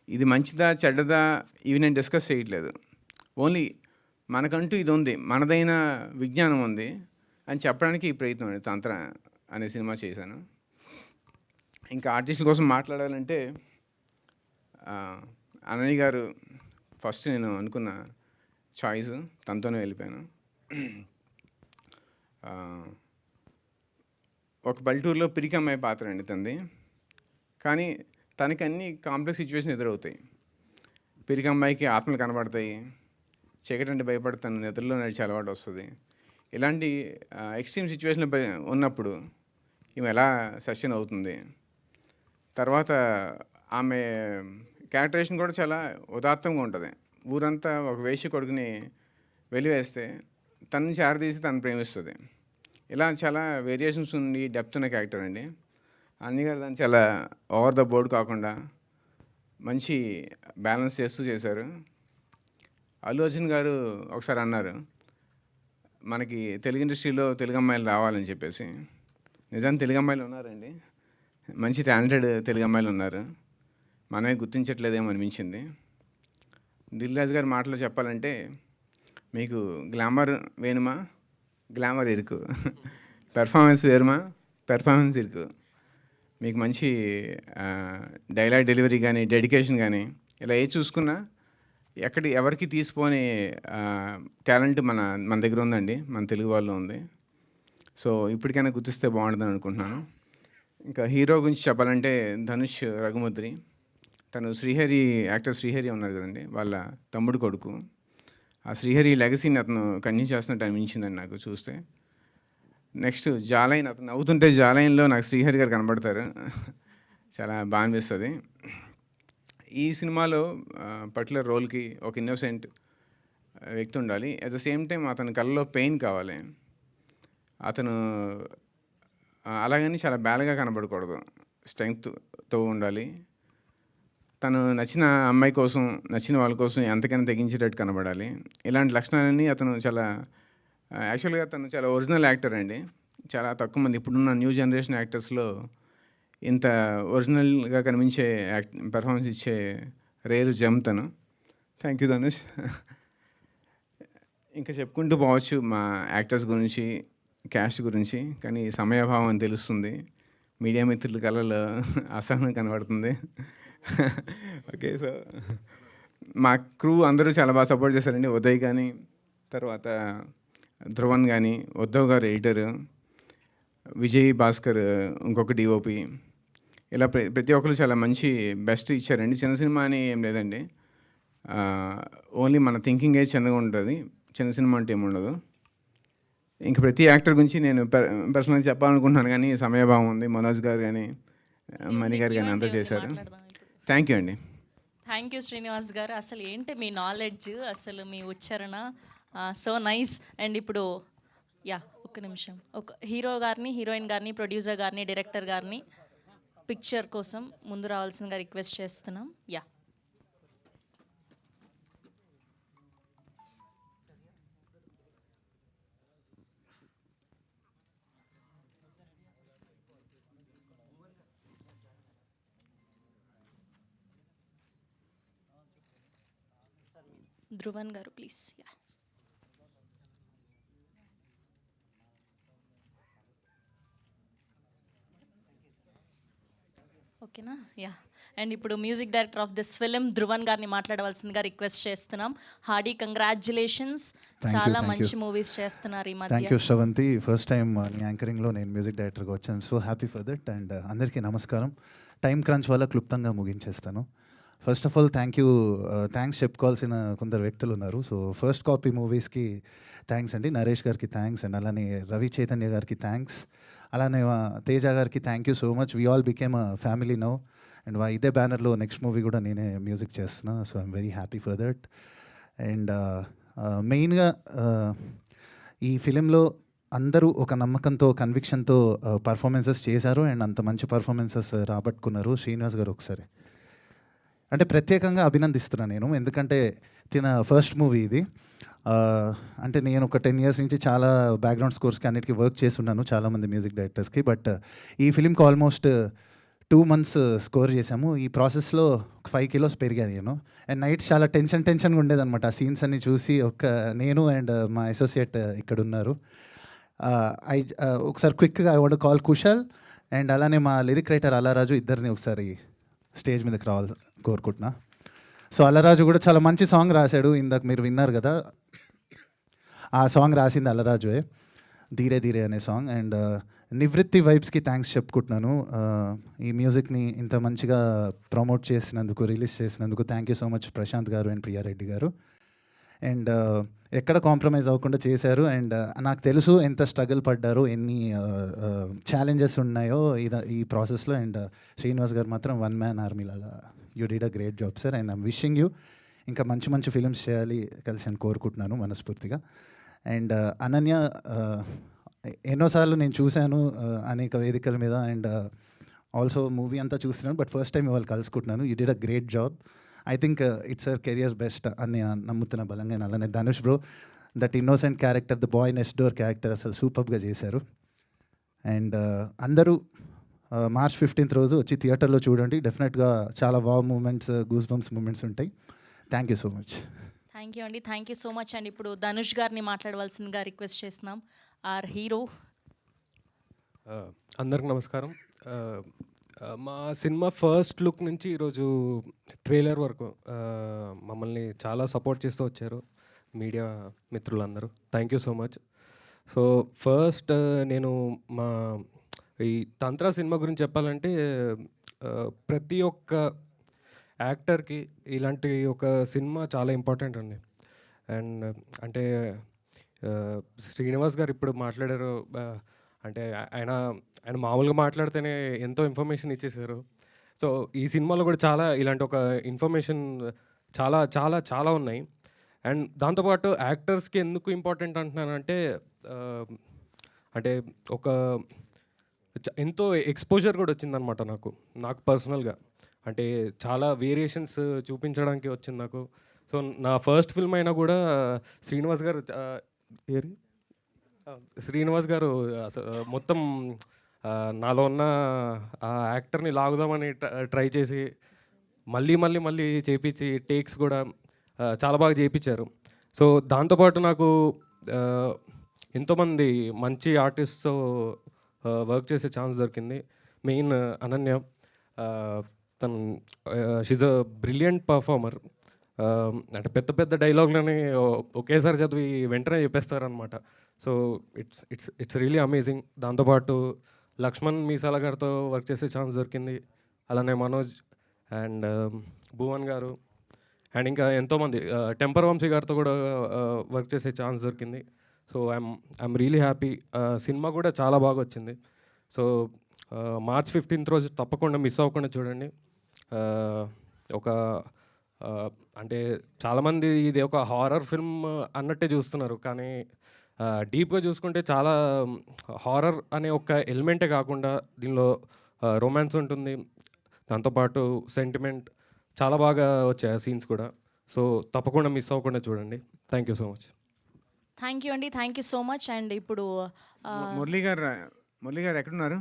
ఇది మంచిదా చెడ్డదా ఇవి నేను డిస్కస్ చేయట్లేదు. ఓన్లీ మనకంటూ ఇది ఉంది, మనదైన విజ్ఞానం ఉంది అని చెప్పడానికి ఈ ప్రయత్నం అండి తంత్ర అనే సినిమా చేశాను. ఇంకా ఆర్టిస్టుల కోసం మాట్లాడాలంటే అనయ్య గారు ఫస్ట్ నేను అనుకున్న చాయిస్, తనతోనే వెళ్ళిపోయాను. ఒక పల్లెటూరులో పిరికి అమ్మాయి పాత్ర అండి తనది, కానీ తనకి అన్ని కాంప్లెక్స్ సిచ్యువేషన్ ఎదురవుతాయి. పిరికి అమ్మాయికి ఆత్మలు కనబడతాయి, చీకటి అంటే భయపడతాను, నిద్రలో నడిచే అలవాటు వస్తుంది. ఇలాంటి ఎక్స్ట్రీమ్ సిచ్యువేషన్లో ఉన్నప్పుడు ఈమె ఎలా సస్టైన్ అవుతుంది. తర్వాత ఆమె క్యారెక్టరేషన్ కూడా చాలా ఉదాత్తంగా ఉంటుంది. ఊరంతా ఒక వేశ్య కొడుకుని వెలివేస్తే తనని చేరదీసి తను ప్రేమిస్తుంది. ఇలా చాలా వేరియేషన్స్ ఉండి డెప్త్ ఉన్న క్యారెక్టర్ అండి. అన్నీ గారు దాన్ని చాలా ఓవర్ ద బోర్డ్ కాకుండా మంచి బ్యాలెన్స్ చేస్తూ చేశారు. అల్లు అర్జున్ గారు ఒకసారి అన్నారు, మనకి తెలుగు ఇండస్ట్రీలో తెలుగు అమ్మాయిలు రావాలని చెప్పేసి. నిజానికి తెలుగు అమ్మాయిలు ఉన్నారండి, మంచి టాలెంటెడ్ తెలుగు అమ్మాయిలు ఉన్నారు, మనమే గుర్తించట్లేదేమో అనిపించింది. దిల్ రాజు గారి మాటలో చెప్పాలంటే, మీకు గ్లామర్ వేణుమా, గ్లామర్ ఇరుకు, పెర్ఫార్మెన్స్ వేరుమా, పెర్ఫార్మెన్స్ ఇరుకు. మీకు మంచి డైలాగ్ డెలివరీ కానీ, డెడికేషన్ కానీ, ఇలా ఏది చూసుకున్నా ఎవరికి తీసిపోని టాలెంట్ మన దగ్గర ఉందండి, మన తెలుగు వాళ్ళు ఉంది. సో ఇప్పటికైనా గుర్తిస్తే బాగుంటుందని అనుకుంటున్నాను. ఇంకా హీరో గురించి చెప్పాలంటే ధనుష్ రఘుముద్రి. తను యాక్టర్ శ్రీహరి ఉన్నారు కదండి, వాళ్ళ తమ్ముడు కొడుకు. ఆ శ్రీహరి లెగసీని అతను కంటిన్యూ చేస్తున్నట్టు అనిపించిందండి నాకు చూస్తే. నెక్స్ట్ జాలైన్, అతను నవ్వుతుంటే జాలైన్లో నాకు శ్రీహరి గారు కనబడతారు, చాలా బాగా అనిపిస్తుంది. ఈ సినిమాలో పర్టికులర్ రోల్కి ఒక ఇన్నోసెంట్ వ్యక్తి ఉండాలి. అట్ ద సేమ్ టైం అతని కళ్ళలో పెయిన్ కావాలి. అతను అలాగని చాలా బ్యాడ్గా కనబడకూడదు, స్ట్రెంగ్త్తో ఉండాలి. తను నచ్చిన అమ్మాయి కోసం, నచ్చిన వాళ్ళ కోసం ఎంతకైనా తెగించేటట్టు కనబడాలి. ఇలాంటి లక్షణాలన్నీ అతను యాక్చువల్గా తను చాలా ఒరిజినల్ యాక్టర్ అండి. చాలా తక్కువ మంది ఇప్పుడున్న న్యూ జనరేషన్ యాక్టర్స్లో ఇంత ఒరిజినల్గా కనిపించే పెర్ఫార్మెన్స్ ఇచ్చే రేరు జెమ్ తను. Thank you Dhanush. ఇంకా చెప్పుకుంటూ పోవచ్చు మా యాక్టర్స్ గురించి, క్యాస్ట్ గురించి, కానీ సమయాభావం అని తెలుస్తుంది. మీడియా మిత్రుల కళలో అసహనం కనబడుతుంది. ఓకే, సో మా క్రూ అందరూ చాలా బాగా సపోర్ట్ చేశారండి. ఉదయ్ కానీ, తర్వాత ధ్రువన్ కానీ, ఉద్ధవ్ గారు ఎడిటర్, విజయ్ భాస్కర్ ఇంకొక డిఓపి, ఇలా ప్రతి ఒక్కరు చాలా మంచి బెస్ట్ ఇచ్చారండి. చిన్న సినిమా అని ఏం లేదండి, ఓన్లీ మన థింకింగ్ ఏజ్ చిన్నగా ఉంటుంది, చిన్న సినిమా అంటే ఏముండదు. ఇంకా ప్రతి యాక్టర్ గురించి నేను పర్సనల్గా చెప్పాలనుకుంటున్నాను, కానీ సమయభావం ఉంది. మనోజ్ గారు కానీ, మణి గారు కానీ అంతా చేశారు. థ్యాంక్ యూ అండి. థ్యాంక్ యూ శ్రీనివాస్ గారు. అసలు ఏంటి మీ నాలెడ్జ్, అసలు మీ ఉచ్చారణ సో నైస్. అండ్ ఇప్పుడు ఒక్క నిమిషం, ఒక హీరో గారిని, హీరోయిన్ గారిని, ప్రొడ్యూసర్ గారిని, డైరెక్టర్ గారిని పిక్చర్ కోసం ముందు రావాల్సిందిగా రిక్వెస్ట్ చేస్తున్నాం. ధ్రువన్ గారు ప్లీజ్. ఓకేనా? అండ్ ఇప్పుడు music director of this film Dhruvan గారిని మాట్లాడవలసిందిగా రిక్వెస్ట్ చేస్తున్నాం. హార్డీ కంగ్రాచులేషన్స్, చాలా మంచి మూవీస్ చేస్తున్నారు ఈ మధ్య. Thank you Sravanthi. First time నీ యాంకరింగ్లో నేను మ్యూజిక్ డైరెక్టర్గా వచ్చాను. So happy for that. And అందరికీ నమస్కారం. టైం క్రంచ్ వల్ల క్లుప్తంగా ముగించేస్తాను. ఫస్ట్ ఆఫ్ ఆల్ థ్యాంక్స్ చెప్పుకోవాల్సిన కొందరు వ్యక్తులు ఉన్నారు. సో ఫస్ట్ కాపీ మూవీస్కి థ్యాంక్స్ అండి, నరేష్ గారికి థ్యాంక్స్, అండ్ అలానే రవి చైతన్య గారికి థ్యాంక్స్, అలానే తేజ గారికి thank you so much. We all became a family now. And ఇదే బ్యానర్లో నెక్స్ట్ మూవీ కూడా నేనే మ్యూజిక్ చేస్తున్నా. So I'm very happy for that. And మెయిన్గా ఈ ఫిలింలో అందరూ ఒక నమ్మకంతో, కన్విక్షన్తో పర్ఫార్మెన్సెస్ చేశారు. అండ్ అంత మంచి పర్ఫార్మెన్సెస్ రాబట్టుకున్నారు. శ్రీనివాస్ గారు ఒకసారి అంటే ప్రత్యేకంగా అభినందిస్తున్నాను నేను, ఎందుకంటే తిన ఫస్ట్ మూవీ ఇది. అంటే నేను ఒక 10 years నుంచి చాలా బ్యాక్గ్రౌండ్ స్కోర్స్కి అన్నిటికీ వర్క్ చేస్తున్నాను, చాలామంది మ్యూజిక్ డైరెక్టర్స్కి. బట్ ఈ ఫిలింకి ఆల్మోస్ట్ 2 months స్కోర్ చేశాము. ఈ ప్రాసెస్లో 5 kilos పెరిగాను నేను. అండ్ నైట్స్ చాలా టెన్షన్గా ఉండేదన్నమాట ఆ సీన్స్ అన్ని చూసి. నేను అండ్ మా అసోసియేట్ ఇక్కడ ఉన్నారు. ఒకసారి క్విక్గా I want call Kushal and అలానే మా లిరిక్ రైటర్ అల్లారాజు, ఇద్దరిని ఒకసారి స్టేజ్ మీదకి రావాలి కోరుకుంటున్నా. సో అల్లరాజు కూడా చాలా మంచి సాంగ్ రాశాడు, ఇందాక మీరు విన్నారు కదా. ఆ సాంగ్ రాసింది అల్లరాజువే, ధీరే ధీరే అనే సాంగ్. అండ్ నివృత్తి వైబ్స్కి థ్యాంక్స్ చెప్పుకుంటున్నాను. ఈ మ్యూజిక్ని ఇంత మంచిగా ప్రమోట్ చేసినందుకు, రిలీజ్ చేసినందుకు thank you so much Prashanth గారు అండ్ ప్రియారెడ్డి గారు. అండ్ ఎక్కడ కాంప్రమైజ్ అవ్వకుండా చేశారు. అండ్ నాకు తెలుసు ఎంత స్ట్రగుల్ పడ్డారో, ఎన్ని ఛాలెంజెస్ ఉన్నాయో ఈ ప్రాసెస్లో. అండ్ శ్రీనివాస్ గారు మాత్రం వన్ మ్యాన్ ఆర్మీ లాగా you did a great job sir. And I'm wishing you ఇంకా మంచి మంచి ఫిలిమ్స్ చేయాలి కలిసి అని కోరుకుంటున్నాను మనస్ఫూర్తిగా. అండ్ అనన్య ఎన్నోసార్లు నేను చూశాను అనేక వేదికల మీద, అండ్ ఆల్సో మూవీ అంతా చూస్తున్నాను. బట్ ఫస్ట్ టైం ఇవాళ కలుసుకుంటున్నాను. You did a great job. I think it's our careers best అని నేను నమ్ముతున్న బలంగా. అలానే Dhanush bro, that innocent character, the boy next door character అసలు సూపర్గా చేశారు. అండ్ అందరూ March 15th రోజు వచ్చి థియేటర్లో చూడండి. డెఫినెట్గా చాలా wow moments, goosebumps moments ఉంటాయి. Thank you so much. Thank you అండి, thank you so much. And ఇప్పుడు ధనుష్ గారిని మాట్లాడవలసిందిగా రిక్వెస్ట్ చేస్తున్నాం, ఆర్ హీరో. అందరికి నమస్కారం. మా సినిమా ఫస్ట్ లుక్ నుంచి ఈరోజు ట్రైలర్ వరకు మమ్మల్ని చాలా సపోర్ట్ చేస్తూ వచ్చారు మీడియా మిత్రులందరూ. Thank you so much. So first నేను ఈ తంత్ర సినిమా గురించి చెప్పాలంటే ప్రతి ఒక్క యాక్టర్కి ఇలాంటి ఒక సినిమా చాలా ఇంపార్టెంట్ అండి. అండ్ అంటే శ్రీనివాస్ గారు ఇప్పుడు మాట్లాడారు, అంటే ఆయన మామూలుగా మాట్లాడితేనే ఎంతో ఇన్ఫర్మేషన్ ఇచ్చేసారు. సో ఈ సినిమాలో కూడా చాలా ఇలాంటి ఒక ఇన్ఫర్మేషన్ చాలా చాలా చాలా ఉన్నాయి. అండ్ దాంతోపాటు యాక్టర్స్కి ఎందుకు ఇంపార్టెంట్ అంటున్నానంటే అంటే ఒక ఎంతో ఎక్స్పోజర్ కూడా వచ్చిందనమాట నాకు పర్సనల్గా. అంటే చాలా వేరియేషన్స్ చూపించడానికి వచ్చింది నాకు. సో నా ఫస్ట్ ఫిల్మ్ అయినా కూడా శ్రీనివాస్ గారు మొత్తం నాలో ఉన్న ఆ యాక్టర్ని లాగుదామని ట్రై చేసి మళ్ళీ చేపించి టేక్స్ కూడా చాలా బాగా చేయించారు. సో దాంతోపాటు నాకు ఎంతోమంది మంచి ఆర్టిస్ట్తో వర్క్ చేసే ఛాన్స్ దొరికింది. మెయిన్ అనన్య, తను షీజ్ అ బ్రిలియంట్ పర్ఫార్మర్. అంటే పెద్ద పెద్ద డైలాగ్లని ఒకేసారి చదివి వెంటనే చెప్పేస్తారనమాట. So it's really amazing. దాంతోపాటు లక్ష్మణ్ మీసాల గారితో వర్క్ చేసే ఛాన్స్ దొరికింది. అలానే మనోజ్ అండ్ భువన్ గారు అండ్ ఇంకా ఎంతోమంది, టెంపర్ వంశీ గారితో కూడా వర్క్ చేసే ఛాన్స్ దొరికింది. So I'm really happy. Cinema కూడా చాలా బాగా వచ్చింది. సో March 15th రోజు తప్పకుండా మిస్ అవ్వకుండా చూడండి. ఒక అంటే చాలామంది ఇది ఒక హారర్ ఫిల్మ్ అన్నట్టే చూస్తున్నారు, కానీ డీప్గా చూసుకుంటే చాలా హారర్ అనే ఒక ఎలిమెంటే కాకుండా దీనిలో రొమాన్స్ ఉంటుంది, దాంతోపాటు సెంటిమెంట్ చాలా బాగా వచ్చాయి ఆ సీన్స్ కూడా. సో తప్పకుండా మిస్ అవ్వకుండా చూడండి. Thank you so much. Thank you అండి, thank you so much. And ఇప్పుడు మురళి గారు ఎక్కడున్నారు?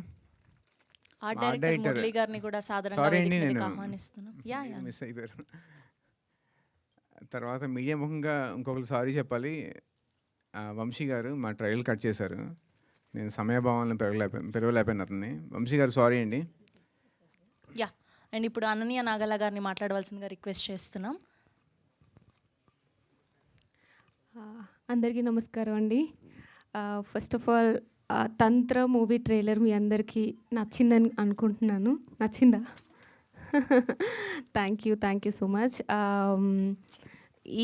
ఆర్ట్ డైరెక్టర్ మురళి గారిని కూడా సాధారణంగా వేదిక మీదకి ఆహ్వానిస్తున్నాం. యా మిస్ అయిపోయారు. తర్వాత మీడియా ముఖంగా ఇంకొకరు సారీ చెప్పాలి. వంశీ గారు మా ట్రయల్ కట్ చేశారు. నేను సమయభావాలను పెరగలేకపోయాను అతన్ని. వంశీ గారు సారీ అండి. యా అండ్ ఇప్పుడు అనన్య నాగల గారిని మాట్లాడవలసిందిగా రిక్వెస్ట్ చేస్తున్నాం. అందరికీ నమస్కారం అండి. First of all Tantra movie trailer మీ అందరికీ నచ్చిందని అనుకుంటున్నాను. నచ్చిందా? Thank you so much.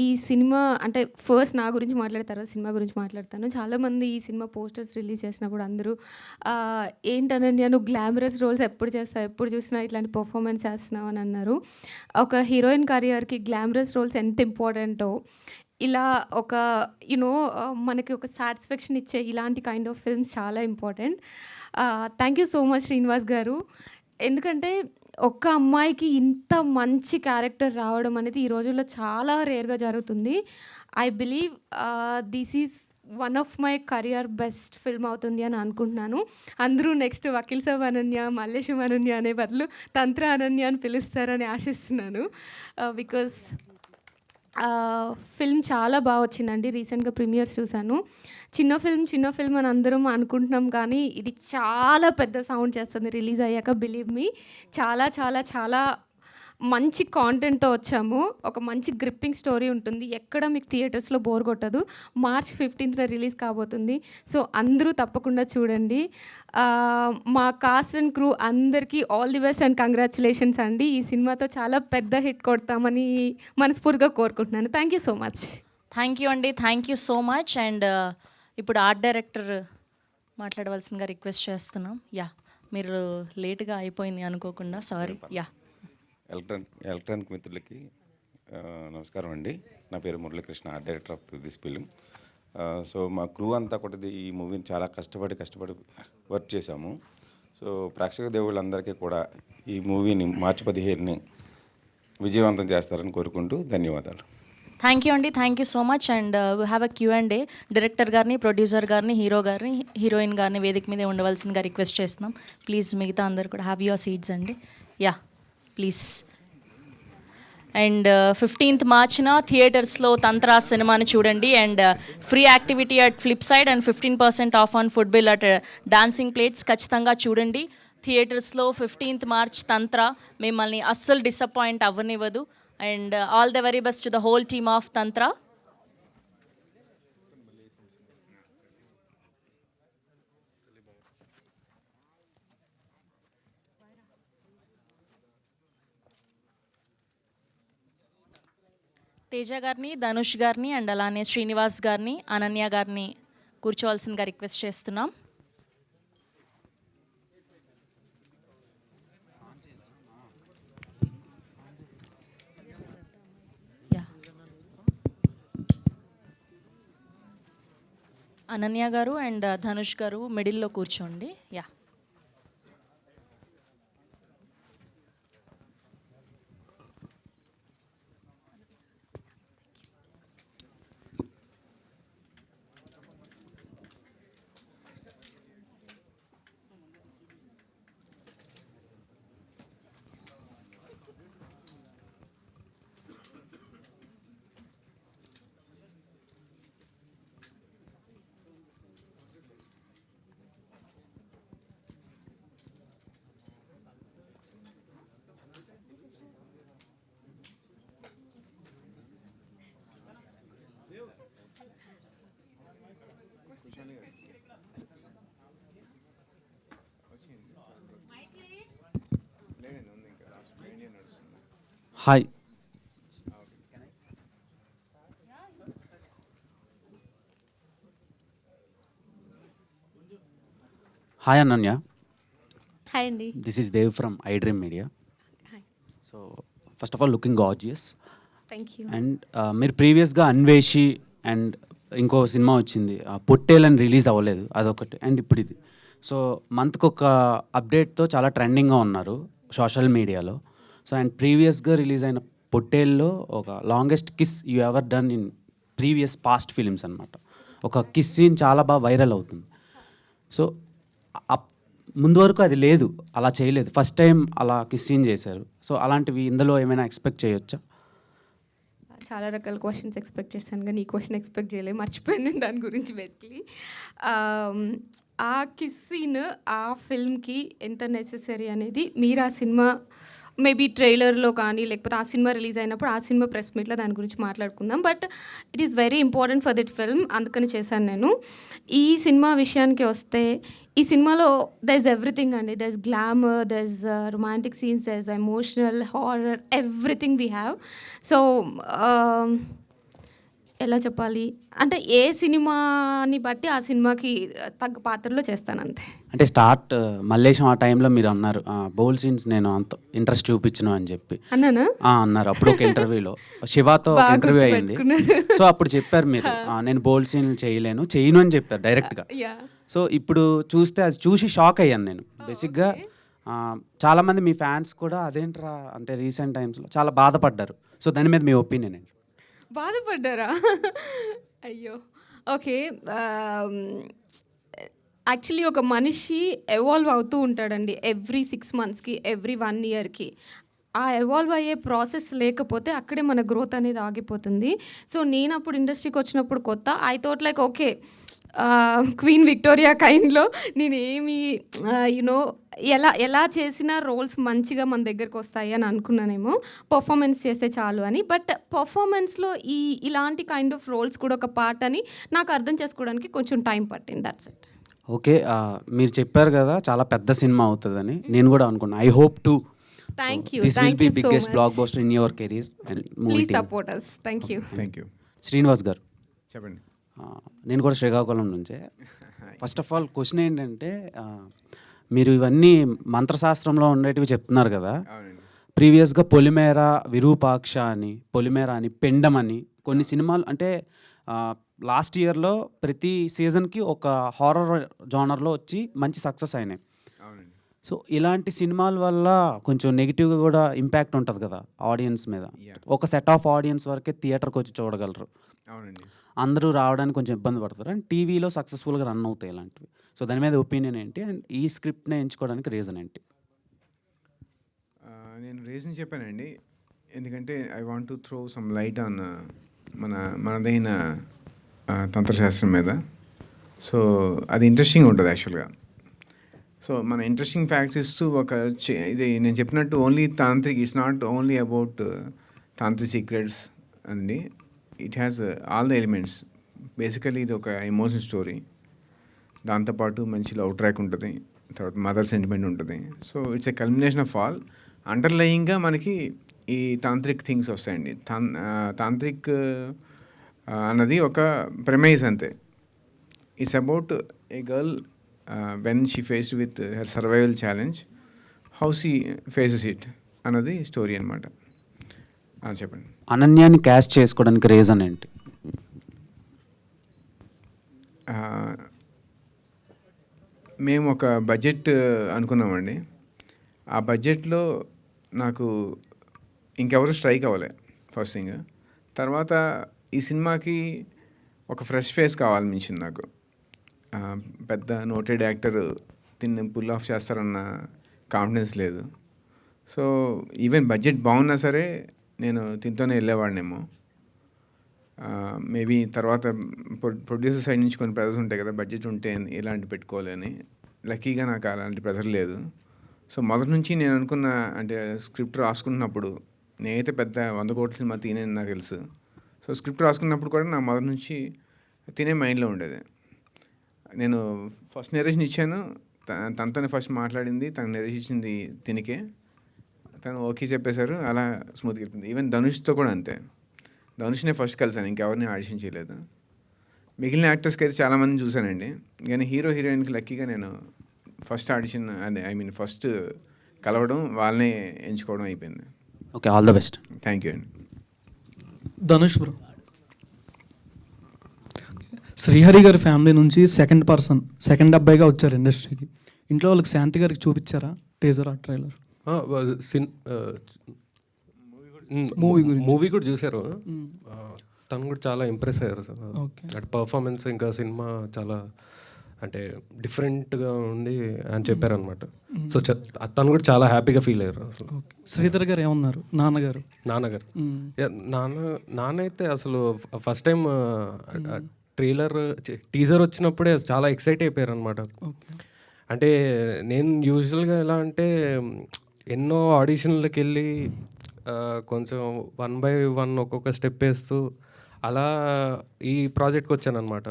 ఈ సినిమా అంటే ఫస్ట్ నా గురించి మాట్లాడతారు, సినిమా గురించి మాట్లాడతాను. చాలామంది ఈ సినిమా పోస్టర్స్ రిలీజ్ చేసినప్పుడు అందరూ ఏంటనన్య నువ్వు గ్లామరస్ రోల్స్ ఎప్పుడు చేస్తావు, ఎప్పుడు చూసినా ఇట్లాంటి పర్ఫార్మెన్స్ చేస్తున్నావు అని అన్నారు. ఒక హీరోయిన్ కెరియర్కి గ్లామరస్ రోల్స్ ఎంత ఇంపార్టెంటో, ఇలా ఒక యునో మనకి ఒక సాటిస్ఫాక్షన్ ఇచ్చే ఇలాంటి కైండ్ ఆఫ్ ఫిల్మ్స్ చాలా important. Thank you so much Srinivas గారు. ఎందుకంటే ఒక్క అమ్మాయికి ఇంత మంచి క్యారెక్టర్ రావడం అనేది ఈ రోజుల్లో చాలా రేర్గా జరుగుతుంది. I believe this is one of my career best film అవుతుంది అని అనుకుంటున్నాను. అందరూ నెక్స్ట్ వకీల్ సాబ్ అనన్య, మల్లేశం అనన్య అనే బదులు తంత్ర అనన్య అని పిలుస్తారని ఆశిస్తున్నాను. బికాస్ ఫిల్మ్ చాలా బాగా వచ్చిందండి. రీసెంట్గా ప్రీమియర్స్ చూశాను. చిన్న ఫిల్మ్ అని అందరం అనుకుంటున్నాం, కానీ ఇది చాలా పెద్ద సౌండ్ చేస్తుంది రిలీజ్ అయ్యాక. బిలీవ్ మీ, చాలా చాలా చాలా మంచి కాంటెంట్తో వచ్చాము. ఒక మంచి గ్రిప్పింగ్ స్టోరీ ఉంటుంది, ఎక్కడ మీకు థియేటర్స్లో బోర్ కొట్టదు. March 15th రిలీజ్ కాబోతుంది. సో అందరూ తప్పకుండా చూడండి. మా కాస్ట్ అండ్ క్రూ అందరికీ all the best and congratulations అండి. ఈ సినిమాతో చాలా పెద్ద హిట్ కొడతామని మనస్ఫూర్తిగా కోరుకుంటున్నాను. Thank you so much. Thank you అండి, thank you so much. And ఇప్పుడు ఆర్ట్ డైరెక్టర్ మాట్లాడవలసిందిగా రిక్వెస్ట్ చేస్తున్నాం. యా మీరు లేట్గా అయిపోయింది అనుకోకుండా, సారీ. యా ఎలక్ట్రానిక్ మిత్రులకి నమస్కారం అండి. నా పేరు Muralikrishna, art director of this film. So మా క్రూ అంతా కూడా ఈ మూవీని చాలా కష్టపడి వర్క్ చేశాము. సో ప్రేక్షక దేవుళ్ళందరికీ కూడా ఈ మూవీని March 15 విజయవంతం చేస్తారని కోరుకుంటూ ధన్యవాదాలు. థ్యాంక్ యూ అండి, thank you so much. And we have a Q&A. Director గారిని, ప్రొడ్యూసర్ గారిని, హీరో గారిని, హీరోయిన్ గారిని వేదిక మీద ఉండవలసిందిగా రిక్వెస్ట్ చేస్తున్నాం. ప్లీజ్ మిగతా అందరు కూడా హ్యావ్ యువర్ సీట్స్ అండి. Yeah please. అండ్ 15th Marchన థియేటర్స్లో తంత్ర సినిమాని చూడండి. And free activity at flip side and 15% off on food bill at dancing plates ఖచ్చితంగా చూడండి. థియేటర్స్లో 15th March తంత్ర మిమ్మల్ని అస్సలు డిసప్పాయింట్ అవ్వనివ్వదు. And all the very best to the whole team of Tantra. Teja గారిని, ధనుష్ గారిని అండ్ అలానే శ్రీనివాస్ గారిని, అనన్య గారిని కూర్చోవలసిందిగా రిక్వెస్ట్ చేస్తున్నాం. అనన్య గారు అండ్ ధనుష్ గారు మిడిల్లో కూర్చోండి. Yeah hi. Hi Ananya. Hi అండి. This is Dev from iDream media. So first of all looking gorgeous. Thank you. And మీరు ప్రీవియస్గా అన్వేషి అండ్ ఇంకో సినిమా వచ్చింది పొట్టేలని రిలీజ్ అవ్వలేదు, అదొకటి. అండ్ ఇప్పుడు ఇది. సో మంత్కి ఒక అప్డేట్తో చాలా ట్రెండింగ్గా ఉన్నారు సోషల్ మీడియాలో. సో అండ్ ప్రీవియస్గా రిలీజ్ అయిన పొట్టేల్లో ఒక longest kiss you ever done in previous past films అనమాట. ఒక కిస్ సీన్ చాలా బాగా వైరల్ అవుతుంది. సో ముందు వరకు అది లేదు, అలా చేయలేదు, ఫస్ట్ టైం అలా కిస్ సీన్ చేశారు. సో అలాంటివి ఇందులో ఏమైనా ఎక్స్పెక్ట్ చేయొచ్చా? చాలా రకాల క్వశ్చన్స్ ఎక్స్పెక్ట్ చేశాను కానీ ఈ క్వశ్చన్ ఎక్స్పెక్ట్ చేయలేదు, మర్చిపోయాను దాని గురించి. బేసిక్లీ ఆ కిస్ సీన్ ఆ ఫిల్మ్కి ఎంత నెసెసరీ అనేది మీరు ఆ సినిమా మేబీ ట్రైలర్లో కానీ లేకపోతే ఆ సినిమా రిలీజ్ అయినప్పుడు ఆ సినిమా ప్రెస్ మీట్లో దాని గురించి మాట్లాడుకుందాం. But it is very important for that film, అందుకని చేశాను నేను. ఈ సినిమా విషయానికి వస్తే ఈ సినిమాలో దర్ ఇస్ ఎవ్రీథింగ్ అండి. There is glamour, there is romantic scenes, there is emotional, horror, everything we have. So ఎలా చెప్పాలి అంటే ఏ సినిమాని బట్టి ఆ సినిమాకి తగ్గ పాత్రలో చేస్తాను అంతే. అంటే స్టార్ట్ మల్లేశం ఆ టైంలో మీరు అన్నారు బౌల్ సీన్స్ నేను అంత ఇంట్రెస్ట్ చూపించను అని చెప్పి అన్నానా? అన్నారు అప్పుడు ఒక ఇంటర్వ్యూలో. శివాతో ఒక ఇంటర్వ్యూ అయింది. సో అప్పుడు చెప్పారు మీరు నేను బౌల్ సీన్లు చేయను అని చెప్పారు డైరెక్ట్గా. సో ఇప్పుడు చూస్తే అది చూసి షాక్ అయ్యాను నేను. బేసిక్గా చాలామంది మీ ఫ్యాన్స్ కూడా అదేంట్రా అంటే రీసెంట్ టైమ్స్లో చాలా బాధపడ్డారు. సో దాని మీద మీ ఒపీనియన్ ఏంటి? బాధపడ్డారా? అయ్యో. ఓకే, యాక్చువల్లీ ఒక మనిషి ఎవాల్వ్ అవుతూ ఉంటాడండి ఎవ్రీ 6 monthsకి, ఎవ్రీ 1 yearకి. ఆ ఎవాల్వ్ అయ్యే ప్రాసెస్ లేకపోతే అక్కడే మన గ్రోత్ అనేది ఆగిపోతుంది. సో నేను అప్పుడు ఇండస్ట్రీకి వచ్చినప్పుడు కొత్త I thought like okay queen Victoria కైండ్లో నేను ఏమి యునో ఎలా చేసిన రోల్స్ మంచిగా మన దగ్గరకు వస్తాయి అని అనుకున్నానేమో, పర్ఫార్మెన్స్ చేస్తే చాలు అని. బట్ పర్ఫార్మెన్స్లో ఇలాంటి కైండ్ ఆఫ్ రోల్స్ కూడా ఒక పార్ట్ అని నాకు అర్థం చేసుకోవడానికి కొంచెం టైం పట్టింది. That's it. ఓకే, మీరు చెప్పారు కదా చాలా పెద్ద సినిమా అవుతుందని, నేను కూడా అనుకున్నాను. I hope to thank you. This will be biggest block buster in your career and movie please team. Support us. Thank you. Srinivas గారు చెప్పండి. నేను కూడా శ్రీకాకుళం నుంచే. ఫస్ట్ ఆఫ్ ఆల్ క్వశ్చన్ ఏంటంటే మీరు ఇవన్నీ మంత్రశాస్త్రంలో ఉండేటివి చెప్తున్నారు కదా. ప్రీవియస్గా పొలిమేర, విరూపాక్ష అని, పొలిమేర అని, పెండం అని కొన్ని సినిమాలు అంటే లాస్ట్ ఇయర్లో ప్రతి సీజన్కి ఒక హారర్ జానర్లో వచ్చి మంచి సక్సెస్ అయినాయి. సో ఇలాంటి సినిమాల వల్ల కొంచెం నెగిటివ్గా కూడా ఇంపాక్ట్ ఉంటుంది కదా ఆడియన్స్ మీద. ఒక సెట్ ఆఫ్ ఆడియన్స్ వరకే థియేటర్కి వచ్చి చూడగలరు, అందరూ రావడానికి కొంచెం ఇబ్బంది పడతారు. అండ్ టీవీలో సక్సెస్ఫుల్గా రన్ అవుతాయి ఇలాంటివి. సో దాని మీద ఒపీనియన్ ఏంటి అండ్ ఈ స్క్రిప్ట్ని ఎంచుకోవడానికి రీజన్ ఏంటి? నేను రీజన్ చెప్పానండి, ఎందుకంటే I want to throw some light on మనదైన తంత్రశాస్త్రం మీద. సో అది ఇంట్రెస్టింగ్ ఉంటుంది యాక్చువల్గా. సో మన ఇంట్రెస్టింగ్ ఫ్యాక్ట్స్ ఇస్తూ ఇది నేను చెప్పినట్టు only tantrik, it's not only about tantrik secrets అండి. It has all the elements. Basically ఇది ఒక ఎమోషనల్ స్టోరీ, దాంతోపాటు మంచి లవ్ ట్రాక్ ఉంటుంది, తర్వాత మదర్ సెంటిమెంట్ ఉంటుంది. So it's a culmination of all. అండర్లయింగ్గా మనకి ఈ తాంత్రిక్ థింగ్స్ వస్తాయండి. తాంత్రిక్ అన్నది ఒక ప్రెమైజ్ అంతే. It's about a girl when she faced with her survival challenge, how she faces it అన్నది స్టోరీ అనమాట. చెప్పండి. అనన్యాని క్యాస్ట్ చేసుకోవడానికి రీజన్ ఏంటి? మేము ఒక బడ్జెట్ అనుకున్నామండి. ఆ బడ్జెట్లో నాకు ఇంకెవరు స్ట్రైక్ అవ్వలే ఫస్ట్ థింగ్. తర్వాత ఈ సినిమాకి ఒక ఫ్రెష్ ఫేస్ కావాలనిపించింది నాకు. పెద్ద నోటెడ్ యాక్టర్ దీన్ని పుల్ ఆఫ్ చేస్తారన్న కాన్ఫిడెన్స్ లేదు. సో ఈవెన్ బడ్జెట్ బాగున్నా సరే నేను దీంతోనే వెళ్ళేవాడినేమో. మేబీ తర్వాత ప్రొడ్యూసర్ సైడ్ నుంచి కొన్ని ప్రెజర్స్ ఉంటాయి కదా, బడ్జెట్ ఉంటే ఇలాంటి పెట్టుకోవాలని. లక్కీగా నాకు అలాంటి ప్రెజర్ లేదు. సో మొదటి నుంచి నేను అనుకున్న అంటే స్క్రిప్ట్ రాసుకున్నప్పుడు నేనైతే పెద్ద 100 కోట్ల సినిమా తినేది నాకు తెలుసు. సో స్క్రిప్ట్ రాసుకున్నప్పుడు కూడా నా మొదటి నుంచి తినే మైండ్లో ఉండేది. నేను ఫస్ట్ నెరేషన్ ఇచ్చాను, తనతోనే ఫస్ట్ మాట్లాడింది, తను నెరేషన్ ఇచ్చింది తినికే. తను ఓకే చెప్పేశారు, అలా స్మూత్గా వెళ్ళింది. ఈవెన్ ధనుష్తో కూడా అంతే. ధనుష్నే ఫస్ట్ కలిసాను, ఇంకెవరిని ఆడిషన్ చేయలేదు. మిగిలిన యాక్టర్స్కి అయితే చాలామందిని చూశానండి, కానీ హీరో హీరోయిన్కి లక్కీగా నేను ఫస్ట్ ఆడిషన్ అదే ఫస్ట్ కలవడం, వాళ్ళనే ఎంచుకోవడం అయిపోయింది. Okay, all the best. Thank you అండి. ధనుష్ బ్రో, శ్రీహరి గారి ఫ్యామిలీ నుంచి సెకండ్ అబ్బాయిగా వచ్చారు ఇండస్ట్రీకి. ఇంట్లో వాళ్ళకి శాంతి గారికి చూపించారా టీజర్ ఆ ట్రైలర్? మూవీ కూడా చూశారు. తను కూడా చాలా ఇంప్రెస్ అయ్యారు అటు పర్ఫార్మెన్స్, ఇంకా సినిమా చాలా అంటే డిఫరెంట్గా ఉంది అని చెప్పారనమాట. సో తను కూడా చాలా హ్యాపీగా ఫీల్ అయ్యారు అసలు. శ్రీధర్ గారు ఏమన్నారు? నాన్నగారు నాన్న అయితే అసలు ఫస్ట్ టైం టీజర్ వచ్చినప్పుడే చాలా ఎక్సైట్ అయిపోయారు అనమాట. అంటే నేను యూజువల్గా ఎలా అంటే ఎన్నో ఆడిషన్లకు వెళ్ళి కొంచెం 1 by 1 ఒక్కొక్క స్టెప్ వేస్తూ అలా ఈ ప్రాజెక్ట్కి వచ్చాను అనమాట.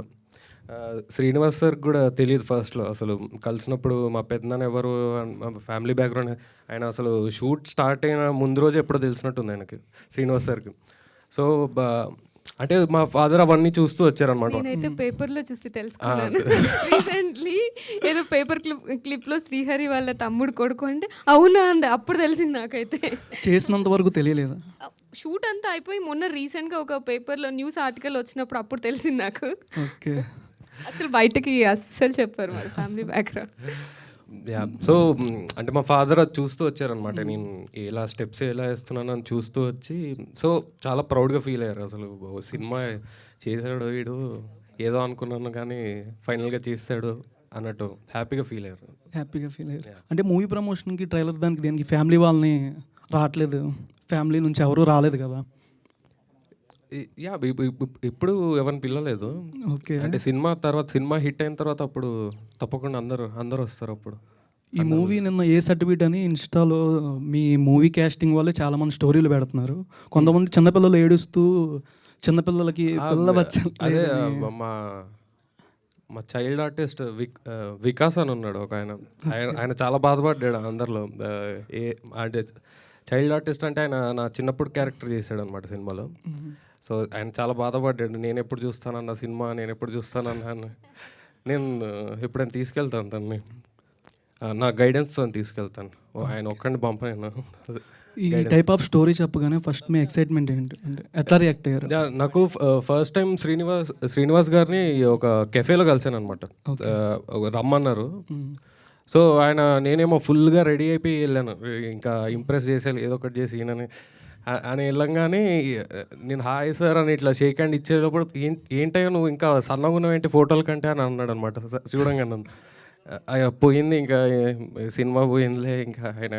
శ్రీనివాస్ సార్ కూడా తెలియదు ఫస్ట్లో, అసలు కలిసినప్పుడు మా పెద్దనాన్న ఎవరు, ఫ్యామిలీ బ్యాక్గ్రౌండ్, ఆయన అసలు షూట్ స్టార్ట్ అయిన ముందు రోజు ఎప్పుడో తెలిసినట్టుంది ఆయనకి, శ్రీనివాస్ సార్కి. సో అంటే మా ఫాదర్ అవన్నీ చూస్తూ వచ్చారనమాట. నేనైతే పేపర్లో చూసి తెలుసుకున్నాను రీసెంట్లీ, ఏదో పేపర్ క్లిప్లో శ్రీహరి వాళ్ళ తమ్ముడు కొడుకు అంటే అవునా అంది, అప్పుడు తెలిసింది నాకైతే. చేసినంత వరకు తెలియలేదు. షూట్ అంతా అయిపోయి మొన్న రీసెంట్గా ఒక పేపర్లో న్యూస్ ఆర్టికల్ వచ్చినప్పుడు అప్పుడు తెలిసింది నాకు. ఓకే, అసలు బయటకి అస్సలు చెప్పారు మరి ఫ్యామిలీ బ్యాక్గ్రౌండ్. సో అంటే మా ఫాదర్ అది చూస్తూ వచ్చారనమాట, నేను ఎలా స్టెప్స్ ఎలా వేస్తున్నాను అని చూస్తూ వచ్చి, సో చాలా ప్రౌడ్గా ఫీల్ అయ్యారు. అసలు సినిమా చేశాడు వీడు, ఏదో అనుకున్నాను కానీ ఫైనల్గా చేస్తాడు అన్నట్టు హ్యాపీగా ఫీల్ అయ్యారు. అంటే మూవీ ప్రమోషన్కి ట్రైలర్ దానికి దేనికి ఫ్యామిలీ వాళ్ళని రావట్లేదు, ఫ్యామిలీ నుంచి ఎవరు రాలేదు కదా? ఇప్పుడు ఎవరిని పిల్లలేదు. ఓకే, అంటే సినిమా హిట్ అయిన తర్వాత అప్పుడు తప్పకుండా అందరూ వస్తారు. అప్పుడు ఈ మూవీ నిన్న ఏ సర్టిఫికేట్ అని ఇన్స్టాలో మీ మూవీ క్యాస్టింగ్ వాళ్ళే చాలామంది స్టోరీలు పెడుతున్నారు. కొంతమంది చిన్నపిల్లలు ఏడుస్తూ చిన్నపిల్లలకి అదే మా చైల్డ్ ఆర్టిస్ట్ వికాస్ అని ఉన్నాడు ఒక ఆయన చాలా బాధపడ్డాడు అందరిలో. అంటే చైల్డ్ ఆర్టిస్ట్ అంటే ఆయన నా చిన్నప్పుడు క్యారెక్టర్ చేశాడు అనమాట సినిమాలో. సో ఆయన చాలా బాధపడ్డాడు, నేను ఎప్పుడు చూస్తానన్న సినిమా, నేను ఎప్పుడు చూస్తానన్నా. నేను ఎప్పుడైనా తీసుకెళ్తాను తనని, నా గైడెన్స్తో తీసుకెళ్తాను, ఆయన ఒక్కడిని పంపాను. ఈ టైప్ ఆఫ్ స్టోరీ చెప్పగానే ఫస్ట్ మీ ఎక్సైట్మెంట్ ఏంటి, అంటే ఎట్లా రియాక్ట్ అయ్యారు? నాకు ఫస్ట్ టైం శ్రీనివాస్ గారిని ఒక కెఫేలో కలిసాను అనమాట. రమ్మన్నారు. సో నేనేమో ఫుల్గా రెడీ అయిపోయి వెళ్ళాను, ఇంకా ఇంప్రెస్ చేసేయాలి ఏదో ఒకటి చేసి అని వెళ్ళంగానే నేను హాయ్ సార్ అని ఇట్లా షేక్ హ్యాండ్ ఇచ్చేటప్పుడు ఏంటయ్యో నువ్వు ఇంకా సన్నగా ఉన్నావేంటి ఫోటోల కంటే అని అన్నాడు అనమాట. చూడంగా నన్ను పోయింది, ఇంకా సినిమా పోయిందిలే, ఇంకా ఆయన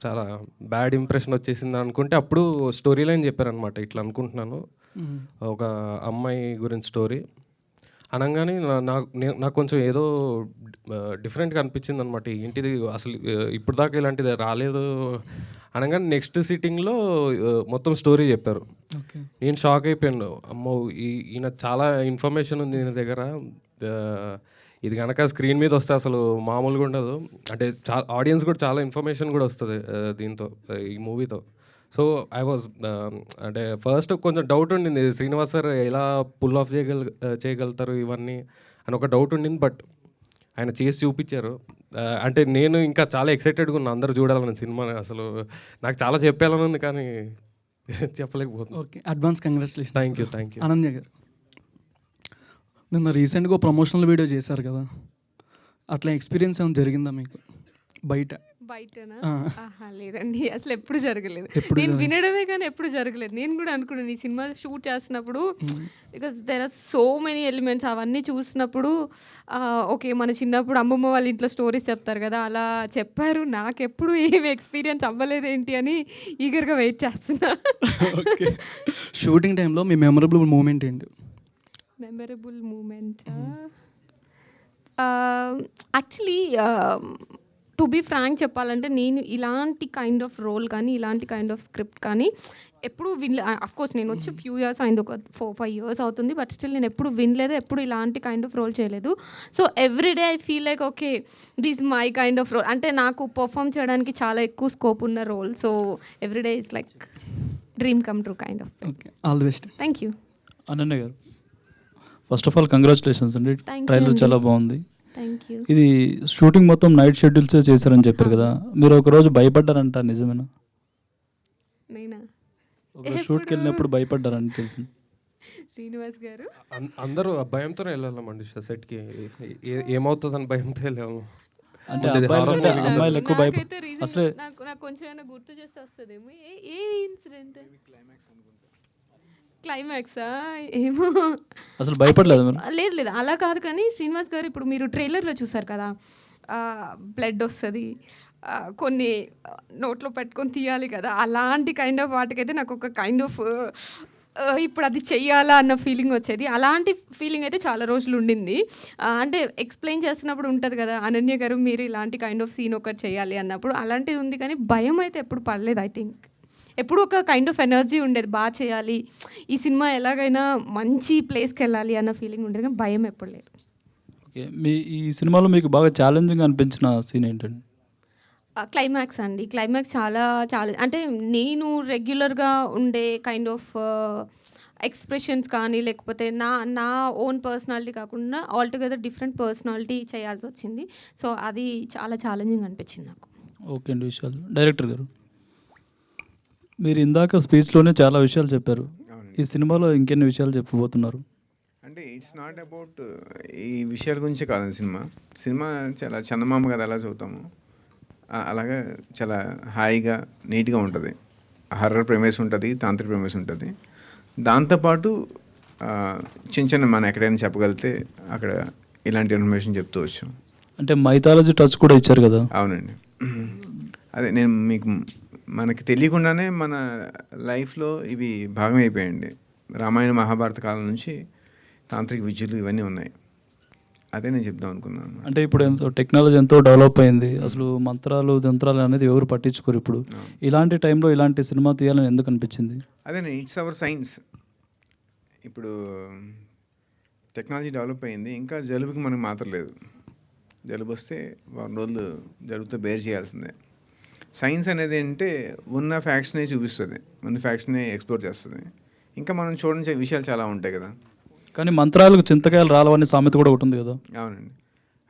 చాలా బ్యాడ్ ఇంప్రెషన్ వచ్చేసింది అనుకుంటే అప్పుడు స్టోరీ లైన్ చెప్పారనమాట. ఇట్లా అనుకుంటున్నాను, ఒక అమ్మాయి గురించి స్టోరీ అనగానే నాకు కొంచెం ఏదో డిఫరెంట్గా అనిపించింది అనమాట. ఏంటిది అసలు ఇప్పుడు దాకా ఇలాంటిది రాలేదు అనగానే నెక్స్ట్ సిట్టింగ్లో మొత్తం స్టోరీ చెప్పారు. నేను షాక్ అయిపోయాను, అమ్మో ఈయన చాలా ఇన్ఫర్మేషన్ ఉంది ఈయన దగ్గర, ఇది కనుక స్క్రీన్ మీద వస్తే అసలు మామూలుగా ఉండదు. అంటే ఆడియన్స్ కూడా చాలా ఇన్ఫర్మేషన్ కూడా వస్తుంది దీంతో, ఈ మూవీతో. సో ఐ వాజ్ అంటే ఫస్ట్ కొంచెం డౌట్ ఉండింది, శ్రీనివాస్ సార్ ఎలా పుల్ ఆఫ్ చేయగలుగుతారు ఇవన్నీ అని ఒక డౌట్ ఉండింది. బట్ ఆయన చేసి చూపించారు. అంటే నేను ఇంకా చాలా ఎక్సైటెడ్గా ఉన్నా అందరూ చూడాలని సినిమా. అసలు నాకు చాలా చెప్పాలని ఉంది కానీ చెప్పలేకపోతుంది. Okay, advance congratulation. Thank you. Ananya గారు, నిన్న రీసెంట్గా ప్రమోషనల్ వీడియో చేశారు కదా, అట్లా ఎక్స్పీరియన్స్ ఏమైనా జరిగిందా మీకు బయటనా? లేదండి, అసలు ఎప్పుడు జరగలేదు. నేను వినడమే కానీ ఎప్పుడు జరగలేదు. నేను కూడా అనుకున్నాను ఈ సినిమా షూట్ చేస్తున్నప్పుడు, because there are so many elements, అవన్నీ చూసినప్పుడు ఓకే మన చిన్నప్పుడు అమ్మమ్మ వాళ్ళ ఇంట్లో స్టోరీస్ చెప్తారు కదా, అలా చెప్పారు. నాకెప్పుడు ఏమి ఎక్స్పీరియన్స్ అవ్వలేదేంటి అని ఈగర్గా వెయిట్ చేస్తున్నా. ఓకే, షూటింగ్ టైంలో మీ మెమరబుల్ మూమెంట్ ఏంటి? Memorable moment actually to be frank చెప్పాలంటే నేను ఇలాంటి కైండ్ ఆఫ్ రోల్ కానీ ఇలాంటి కైండ్ ఆఫ్ స్క్రిప్ట్ కానీ ఎప్పుడు అఫ్కోర్స్ నేను వచ్చి ఫ్యూ ఇయర్స్ అయింది, ఒక 4-5 years అవుతుంది, బట్ స్టిల్ నేను ఎప్పుడు వినలేదు, ఎప్పుడు ఇలాంటి కైండ్ ఆఫ్ రోల్ చేయలేదు. So everyday I feel like okay this my kind of role, అంటే నాకు పర్ఫామ్ చేయడానికి చాలా ఎక్కువ స్కోప్ ఉన్న role. So everyday is like dream come true kind of. Okay, all the best. Thank you. Ananya గారు, first of all congratulations అండి, Thank you trailer అండి. చాలా బాగుంది. Thank you. ఇది షూటింగ్ మొత్తం నైట్ షెడ్యూల్సే చేశారని చెప్పారు కదా, మీరు ఒకరోజు భయపడ్డారంట, నిజమేనా? నేనా? ఒక షూట్కి వెళ్ళినప్పుడు భయపడ్డారని తెలిసింది. శ్రీనివాస్ గారు అందరూ భయంతోనే వెళ్ళామండి సెట్కి, ఏమవుతుందని భయంతో వెళ్ళాము. అంటే అమ్మాయిలు ఎక్కువ నాకైతే reason అసలే నాకు కొంచెం ఏమైనా గుర్తు చేస్తే వస్తుందేమో. ఏ ఇన్సిడెంట్? క్లైమాక్సా? ఏమో అసలు భయపడలేదు మీరు? లేదు లేదు అలా కాదు, కానీ శ్రీనివాస్ గారు ఇప్పుడు మీరు ట్రైలర్లో చూసారు కదా, బ్లడ్ వస్తుంది, కొన్ని నోట్లో పెట్టుకొని తీయాలి కదా, అలాంటి కైండ్ ఆఫ్ వాటికైతే నాకు ఒక కైండ్ ఆఫ్ ఇప్పుడు అది చెయ్యాలా అన్న ఫీలింగ్ వచ్చేది. అలాంటి ఫీలింగ్ అయితే చాలా రోజులు ఉండింది. అంటే ఎక్స్ప్లెయిన్ చేస్తున్నప్పుడు ఉంటుంది కదా, అనన్య గారు మీరు ఇలాంటి కైండ్ ఆఫ్ సీన్ ఒకటి చేయాలి అన్నప్పుడు అలాంటిది ఉంది, కానీ భయం అయితే ఎప్పుడు పడలేదు. ఐ థింక్ ఎప్పుడు ఒక కైండ్ ఆఫ్ ఎనర్జీ ఉండేది, బాగా చేయాలి, ఈ సినిమా ఎలాగైనా మంచి ప్లేస్కి వెళ్ళాలి అన్న ఫీలింగ్ ఉండేది, కానీ భయం ఎప్పుడు లేదు. ఓకే, మీ ఈ సినిమాలో మీకు బాగా ఛాలెంజింగ్ అనిపించిన సీన్ ఏంటండి? క్లైమాక్స్ అండి. క్లైమాక్స్ చాలా చాలా అంటే నేను రెగ్యులర్గా ఉండే కైండ్ ఆఫ్ ఎక్స్ప్రెషన్స్ కానీ లేకపోతే నా ఓన్ పర్సనాలిటీ కాకుండా ఆల్టుగెదర్ డిఫరెంట్ పర్సనాలిటీ చేయాల్సి వచ్చింది. సో అది చాలా ఛాలెంజింగ్ అనిపించింది నాకు. ఓకే అండి. విషయాలు డైరెక్టర్ గారు, మీరు ఇందాక స్పీచ్లోనే చాలా విషయాలు చెప్పారు, ఈ సినిమాలో ఇంకెన్ని విషయాలు చెప్పబోతున్నారు? అంటే ఇట్స్ నాట్ అబౌట్ ఈ విషయాల గురించి కాదు సినిమా చాలా చందమామ కదా అలా చదువుతాము, అలాగా చాలా హాయిగా నీట్గా ఉంటుంది. హర్రర్ ప్రెమిస్ ఉంటుంది, తాంత్రిక ప్రెమిస్ ఉంటుంది, దాంతోపాటు చిన్న చిన్న మనం ఎక్కడైనా చెప్పగలిగితే అక్కడ ఇలాంటి ఇన్ఫర్మేషన్ చెప్తూ వచ్చు. అంటే మైథాలజీ టచ్ కూడా ఇచ్చారు కదా? అవునండి. అదే నేను మీకు మనకి తెలియకుండానే మన లైఫ్లో ఇవి భాగం అయిపోయాయండి. రామాయణ మహాభారత కాలం నుంచి తాంత్రిక విద్యలు ఇవన్నీ ఉన్నాయి. అదే నేను చెప్దాం అనుకున్నాను. అంటే ఇప్పుడు ఎంతో టెక్నాలజీ ఎంతో డెవలప్ అయింది, అసలు మంత్రాలు యంత్రాలు అనేది ఎవరు పట్టించుకోరు. ఇప్పుడు ఇలాంటి టైంలో ఇలాంటి సినిమా తీయాలని ఎందుకు అనిపించింది? అదే ఇట్స్ అవర్ సైన్స్. ఇప్పుడు టెక్నాలజీ డెవలప్ అయింది, ఇంకా జలుబుకి మనకు మాత్రం లేదు. జలుబు వస్తే 1 రోజులు జలుబుతో బేర్ చేయాల్సిందే. సైన్స్ అనేది ఏంటంటే ఉన్న ఫ్యాక్ట్స్నే చూపిస్తుంది, ఉన్న ఫ్యాక్ట్స్నే ఎక్స్ప్లోర్ చేస్తుంది. ఇంకా మనం చూడని విషయాలు చాలా ఉంటాయి కదా. కానీ మంత్రాలకు చింతకాయలు రాలవని సామెత కూడా ఉంటుంది కదా? అవునండి.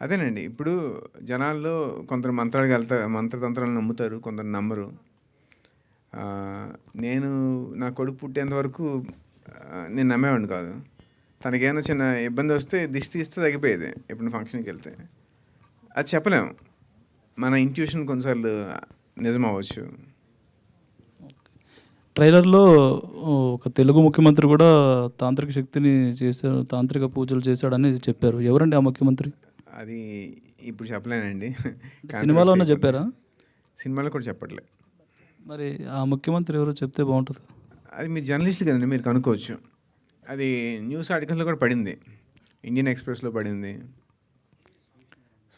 అదేనండి, ఇప్పుడు జనాల్లో కొందరు మంత్రతంత్రాలు నమ్ముతారు, కొందరు నమ్మరు. నేను నా కొడుకు పుట్టేంత వరకు నేను నమ్మేవాడిని కాదు. తనకేమైనా చిన్న ఇబ్బంది వస్తే దిష్టి తీస్తే తగ్గిపోయేది ఎప్పుడు ఫంక్షన్కి వెళ్తే. అది చెప్పలేము, మన ఇంట్యూషన్ కొన్నిసార్లు నిజం అవ్వచ్చు. ట్రైలర్లో ఒక తెలుగు ముఖ్యమంత్రి కూడా తాంత్రిక శక్తిని చేశారు, తాంత్రిక పూజలు చేశాడని చెప్పారు. ఎవరండి ఆ ముఖ్యమంత్రి? అది ఇప్పుడు చెప్పలేనండి. సినిమాలోనే చెప్పారా? సినిమాలో కూడా చెప్పట్లే. మరి ఆ ముఖ్యమంత్రి ఎవరో చెప్తే బాగుంటుంది. అది మీరు జర్నలిస్ట్ కదండి, మీరు కనుక్కోవచ్చు. అది న్యూస్ ఆర్టికల్లో కూడా పడింది, ఇండియన్ ఎక్స్ప్రెస్లో పడింది.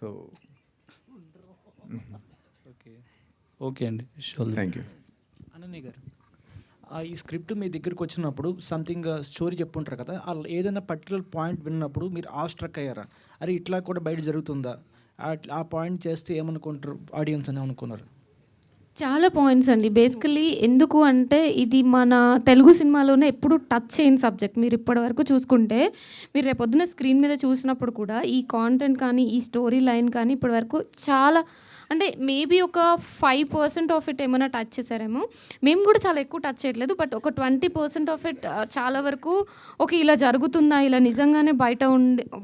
సో ఓకే అండి. Thank you. అనన్య గారు, ఈ స్క్రిప్ట్ మీ దగ్గరికి వచ్చినప్పుడు సంథింగ్ స్టోరీ చెప్పుంటారు కదా, ఏదైనా పర్టికులర్ పాయింట్ విన్నప్పుడు మీరు స్ట్రక్ అయ్యారా? అరే ఇట్లా కూడా బయట జరుగుతుందా, ఆ పాయింట్ చేస్తే ఏమనుకుంటారు ఆడియన్స్ అని అనుకున్నారు? చాలా పాయింట్స్ అండి. బేసికలీ ఎందుకు అంటే ఇది మన తెలుగు సినిమాలోనే ఎప్పుడు టచ్ చేయని సబ్జెక్ట్. మీరు ఇప్పటివరకు చూసుకుంటే మీరు రేపొద్దున స్క్రీన్ మీద చూసినప్పుడు కూడా ఈ కాంటెంట్ కానీ ఈ స్టోరీ లైన్ కానీ ఇప్పటివరకు చాలా అంటే మేబీ ఒక 5% ఆఫ్ ఇట్ ఏమైనా టచ్ చేశారేమో. మేము కూడా చాలా ఎక్కువ టచ్ చేయట్లేదు, బట్ ఒక 20% ఆఫ్ ఇట్ చాలా వరకు ఓకే ఇలా జరుగుతుందా, ఇలా నిజంగానే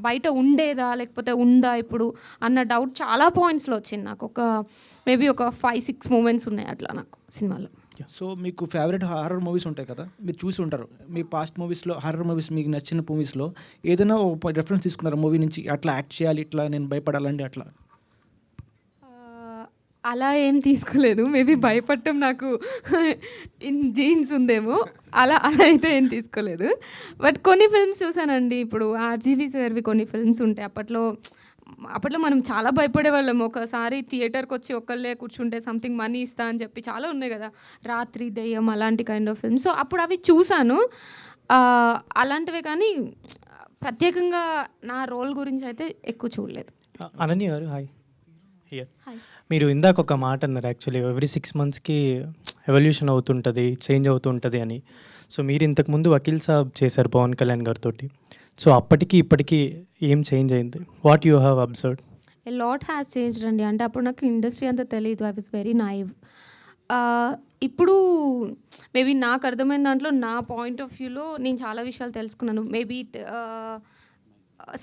బయట ఉండేదా లేకపోతే ఉందా ఇప్పుడు అన్న డౌట్ చాలా పాయింట్స్లో వచ్చింది నాకు. ఒక మేబీ ఒక 5-6 మూమెంట్స్ ఉన్నాయి అట్లా నాకు సినిమాలో. సో మీకు ఫేవరెట్ హారర్ మూవీస్ ఉంటాయి కదా, మీరు చూసి ఉంటారు. మీ పాస్ట్ మూవీస్లో హారర్ మూవీస్ మీకు నచ్చిన మూవీస్లో ఏదైనా ఒక రెఫరెన్స్ తీసుకున్నారు మూవీ నుంచి, అట్లా యాక్ట్ చేయాలి, ఇట్లా నేను భయపడాలండి అట్లా? అలా ఏం తీసుకోలేదు. మేబీ భయపడటం నాకు జీన్స్ ఉందేమో, అలా అయితే ఏం తీసుకోలేదు. బట్ కొన్ని ఫిల్మ్స్ చూసానండి. ఇప్పుడు ఆర్జీవి సార్వి కొన్ని ఫిల్మ్స్ ఉంటాయి, అప్పట్లో అప్పట్లో మనం చాలా భయపడేవాళ్ళం. ఒకసారి థియేటర్కి వచ్చి ఒక్కళ్ళే కూర్చుంటే సంథింగ్ మనీ ఇస్తా అని చెప్పి చాలా ఉన్నాయి కదా, రాత్రి దెయ్యం అలాంటి కైండ్ ఆఫ్ ఫిల్మ్. సో అప్పుడు అవి చూశాను అలాంటివే, కానీ ప్రత్యేకంగా నా రోల్ గురించి అయితే ఎక్కువ చూడలేదు. అనన్య గారు హాయ్. హియర్ మీరు ఇందాక ఒక మాట అన్నారు, యాక్చువల్లీ ఎవ్రీ 6 monthsకి ఎవల్యూషన్ అవుతుంటుంది, చేంజ్ అవుతుంటుంది అని. సో మీరు ఇంతకుముందు వకీల్ సాబ్ చేశారు పవన్ కళ్యాణ్ గారితో. సో అప్పటికి ఇప్పటికీ ఏం చేంజ్ అయింది? What you have observed? A lot has changed అండి. అంటే అప్పుడు నాకు ఇండస్ట్రీ అంతా తెలియదు, ఐ వాజ్ వెరీ నైవ్. ఇప్పుడు మేబీ నాకు అర్థమైన దాంట్లో నా పాయింట్ ఆఫ్ వ్యూలో నేను చాలా విషయాలు తెలుసుకున్నాను. మేబీ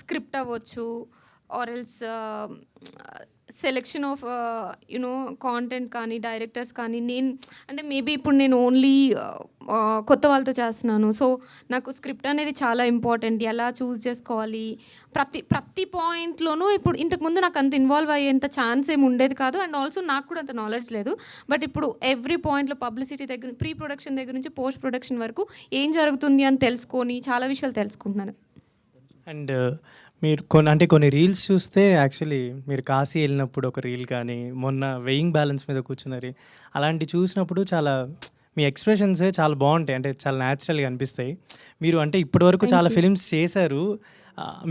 స్క్రిప్ట్ అవ్వచ్చు, or else selection of you know content కానీ, డైరెక్టర్స్ కానీ. నేను అంటే మేబీ ఇప్పుడు నేను ఓన్లీ కొత్త వాళ్ళతో చేస్తున్నాను, సో నాకు స్క్రిప్ట్ అనేది చాలా ఇంపార్టెంట్. ఎలా చూస్ చేసుకోవాలి ప్రతి పాయింట్లోనూ. ఇప్పుడు ఇంతకుముందు నాకు అంత ఇన్వాల్వ్ అయ్యేంత ఛాన్స్ ఏమి ఉండేది కాదు, అండ్ ఆల్సో నాకు కూడా అంత నాలెడ్జ్ లేదు. బట్ ఇప్పుడు ఎవ్రీ పాయింట్లో పబ్లిసిటీ దగ్గర, ప్రీ ప్రొడక్షన్ దగ్గర నుంచి పోస్ట్ ప్రొడక్షన్ వరకు ఏం జరుగుతుంది అని తెలుసుకొని చాలా విషయాలు తెలుసుకుంటున్నాను. అండ్ మీరు కొన్ని రీల్స్ చూస్తే యాక్చువల్లీ మీరు కాశీ వెళ్ళినప్పుడు ఒక రీల్ కానీ, మొన్న వెయింగ్ బ్యాలెన్స్ మీద కూర్చున్నారు, అలాంటి చూసినప్పుడు చాలా మీ ఎక్స్ప్రెషన్స్ చాలా బాగుంటాయి, అంటే చాలా న్యాచురల్గా అనిపిస్తాయి. మీరు అంటే ఇప్పటివరకు చాలా ఫిలిమ్స్ చేశారు,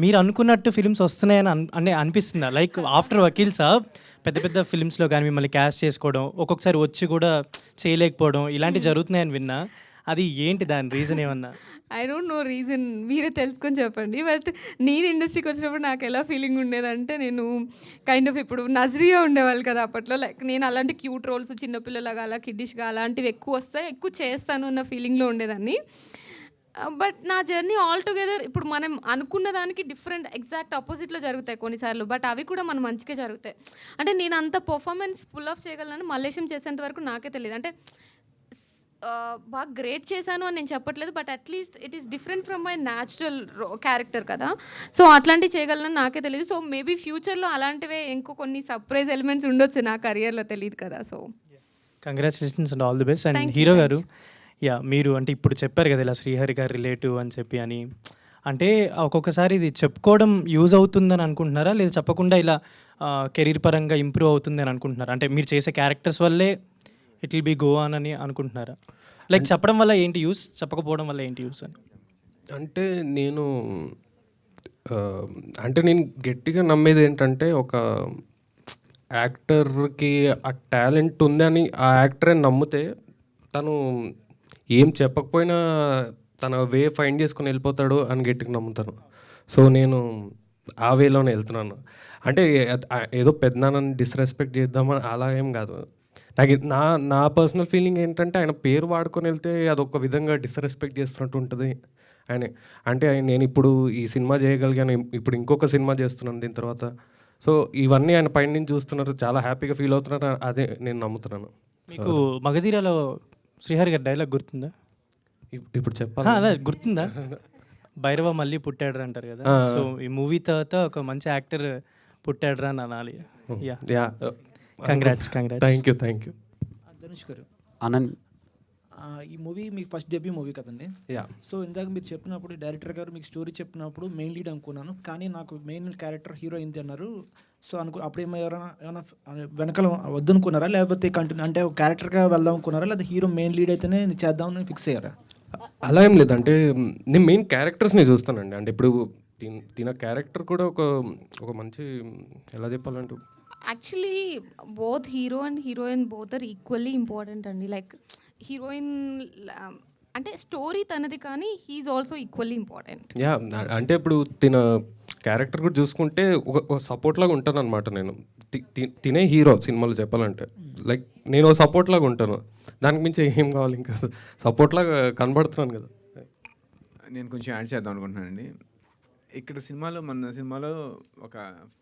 మీరు అనుకున్నట్టు ఫిలిమ్స్ వస్తున్నాయని అనిపిస్తుందా? లైక్ ఆఫ్టర్ వకీల్ సాబ్ పెద్ద పెద్ద ఫిలిమ్స్లో కానీ మిమ్మల్ని క్యాస్ట్ చేసుకోవడం, ఒక్కొక్కసారి వచ్చి కూడా చేయలేకపోవడం, ఇలాంటివి జరుగుతున్నాయని విన్నా. అది ఏంటి దాని రీజన్ ఏమన్నా? ఐ డోంట్ నో రీజన్, మీరే తెలుసుకొని చెప్పండి. బట్ నేను ఇండస్ట్రీకి వచ్చినప్పుడు నాకు ఎలా ఫీలింగ్ ఉండేదంటే, నేను కైండ్ ఆఫ్ ఇప్పుడు నజరియా ఉండేవాళ్ళు కదా అప్పట్లో, లైక్ నేను అలాంటి క్యూట్ రోల్స్ చిన్నపిల్లలాగా అలా కిడ్డిష్గా అలాంటివి ఎక్కువ వస్తాయి, ఎక్కువ చేస్తాను అన్న ఫీలింగ్లో ఉండేదాన్ని. బట్ నా జర్నీ ఆల్ టుగెదర్ ఇప్పుడు మనం అనుకున్న దానికి డిఫరెంట్ ఎగ్జాక్ట్ ఆపోజిట్లో జరుగుతాయి కొన్నిసార్లు, బట్ అవి కూడా మన మంచిగా జరుగుతాయి. అంటే నేను అంత పర్ఫార్మెన్స్ ఫుల్ ఆఫ్ చేయగలను మల్లేశం చేసేంత వరకు నాకే తెలియదు. అంటే బాగా గ్రేట్ చేశాను అని నేను చెప్పట్లేదు, but at least it is different from my natural character కదా, సో అట్లాంటివి చేయగలను నాకే తెలియదు. సో మేబీ ఫ్యూచర్లో అలాంటివే ఇంకో కొన్ని సర్ప్రైజ్ ఎలిమెంట్స్ ఉండొచ్చు నా కెరియర్లో, తెలియదు కదా. So congratulations and all the best. And hero గారు, మీరు అంటే ఇప్పుడు చెప్పారు కదా ఇలా శ్రీహరి గారు రిలేటివ్ అని చెప్పి అని, అంటే ఒక్కొక్కసారి ఇది చెప్పుకోవడం యూజ్ అవుతుందని అనుకుంటున్నారా, లేదా చెప్పకుండా ఇలా కెరీర్ పరంగా ఇంప్రూవ్ అవుతుంది అని అనుకుంటున్నారా? అంటే మీరు చేసే క్యారెక్టర్స్ వల్లే it will be go on అని అనుకుంటున్నారా? లైక్ చెప్పడం వల్ల ఏంటి యూస్, చెప్పకపోవడం వల్ల ఏంటి యూస్ అని? అంటే నేను గట్టిగా నమ్మేది ఏంటంటే, ఒక యాక్టర్కి ఆ టాలెంట్ ఉందని ఆ యాక్టరే నమ్మితే తను ఏం చెప్పకపోయినా తన వే ఫైండ్ చేసుకొని వెళ్ళిపోతాడు అని గట్టిగా నమ్ముతాను. సో నేను ఆ వేలోనే వెళ్తున్నాను. అంటే ఏదో పెద్దనాన్నని డిస్రెస్పెక్ట్ చేద్దామని అలా ఏం కాదు. నాకు నా పర్సనల్ ఫీలింగ్ ఏంటంటే, ఆయన పేరు వాడుకొని వెళ్తే అదొక విధంగా డిస్రెస్పెక్ట్ చేస్తున్నట్టు ఉంటుంది. అంటే నేను ఇప్పుడు ఈ సినిమా చేయగలిగాను, ఇప్పుడు ఇంకొక సినిమా చేస్తున్నాను దీని తర్వాత. సో ఇవన్నీ ఆయన పైన నుంచి చూస్తున్నారు, చాలా హ్యాపీగా ఫీల్ అవుతున్నారు, అదే నేను నమ్ముతున్నాను. మీకు మగధీరాలో శ్రీహరి గారి డైలాగ్ గుర్తుందా? ఇప్పుడు చెప్పాలి, అలా గుర్తుందా? భైరవ మళ్ళీ పుట్టాడు అంటారు కదా, సో ఈ మూవీ తర్వాత ఒక మంచి యాక్టర్ పుట్టాడు అని అనాలి. Yeah congrats. Thank you. Dhanush గారు, ఆనంద్, ఈ మూవీ మీకు ఫస్ట్ డెబ్యూ మూవీ కదండి. యా. సో ఇందాక మీరు చెప్పినప్పుడు డైరెక్టర్ గారు మీకు స్టోరీ చెప్పినప్పుడు మెయిన్ లీడ్ అనుకున్నాను, కానీ నాకు మెయిన్ క్యారెక్టర్ హీరో అయింది అన్నారు. సో అప్పుడు ఏమైనా వెనకాల వద్దనుకున్నారా, లేకపోతే కంటిన్యూ అంటే ఒక క్యారెక్టర్గా వెళ్దాం అనుకున్నారా, లేదా హీరో మెయిన్ లీడ్ అయితేనే చేద్దామని ఫిక్స్ అయ్యారా? అలా ఏం లేదు. అంటే నేను మెయిన్ క్యారెక్టర్స్ని చూస్తానండి. అంటే ఇప్పుడు తిన క్యారెక్టర్ కూడా ఒక మంచి, ఎలా చెప్పాలంటే, actually both hero and heroine both are equally important అండి. లైక్ హీరోయిన్ అంటే స్టోరీ తనది, కానీ he is also equally important. Yeah. అంటే ఇప్పుడు తిన క్యారెక్టర్ కూడా చూసుకుంటే ఒక సపోర్ట్ లాగా ఉంటాను అనమాట. నేను తినే హీరో సినిమాలో చెప్పాలంటే, లైక్ నేను సపోర్ట్ లాగా ఉంటాను, దానికి మించి ఏం కావాలి, ఇంకా సపోర్ట్ లాగా కనబడుతున్నాను కదా. నేను కొంచెం యాడ్ చేద్దాం అనుకుంటున్నానండి. ఇక్కడ మన సినిమాలో ఒక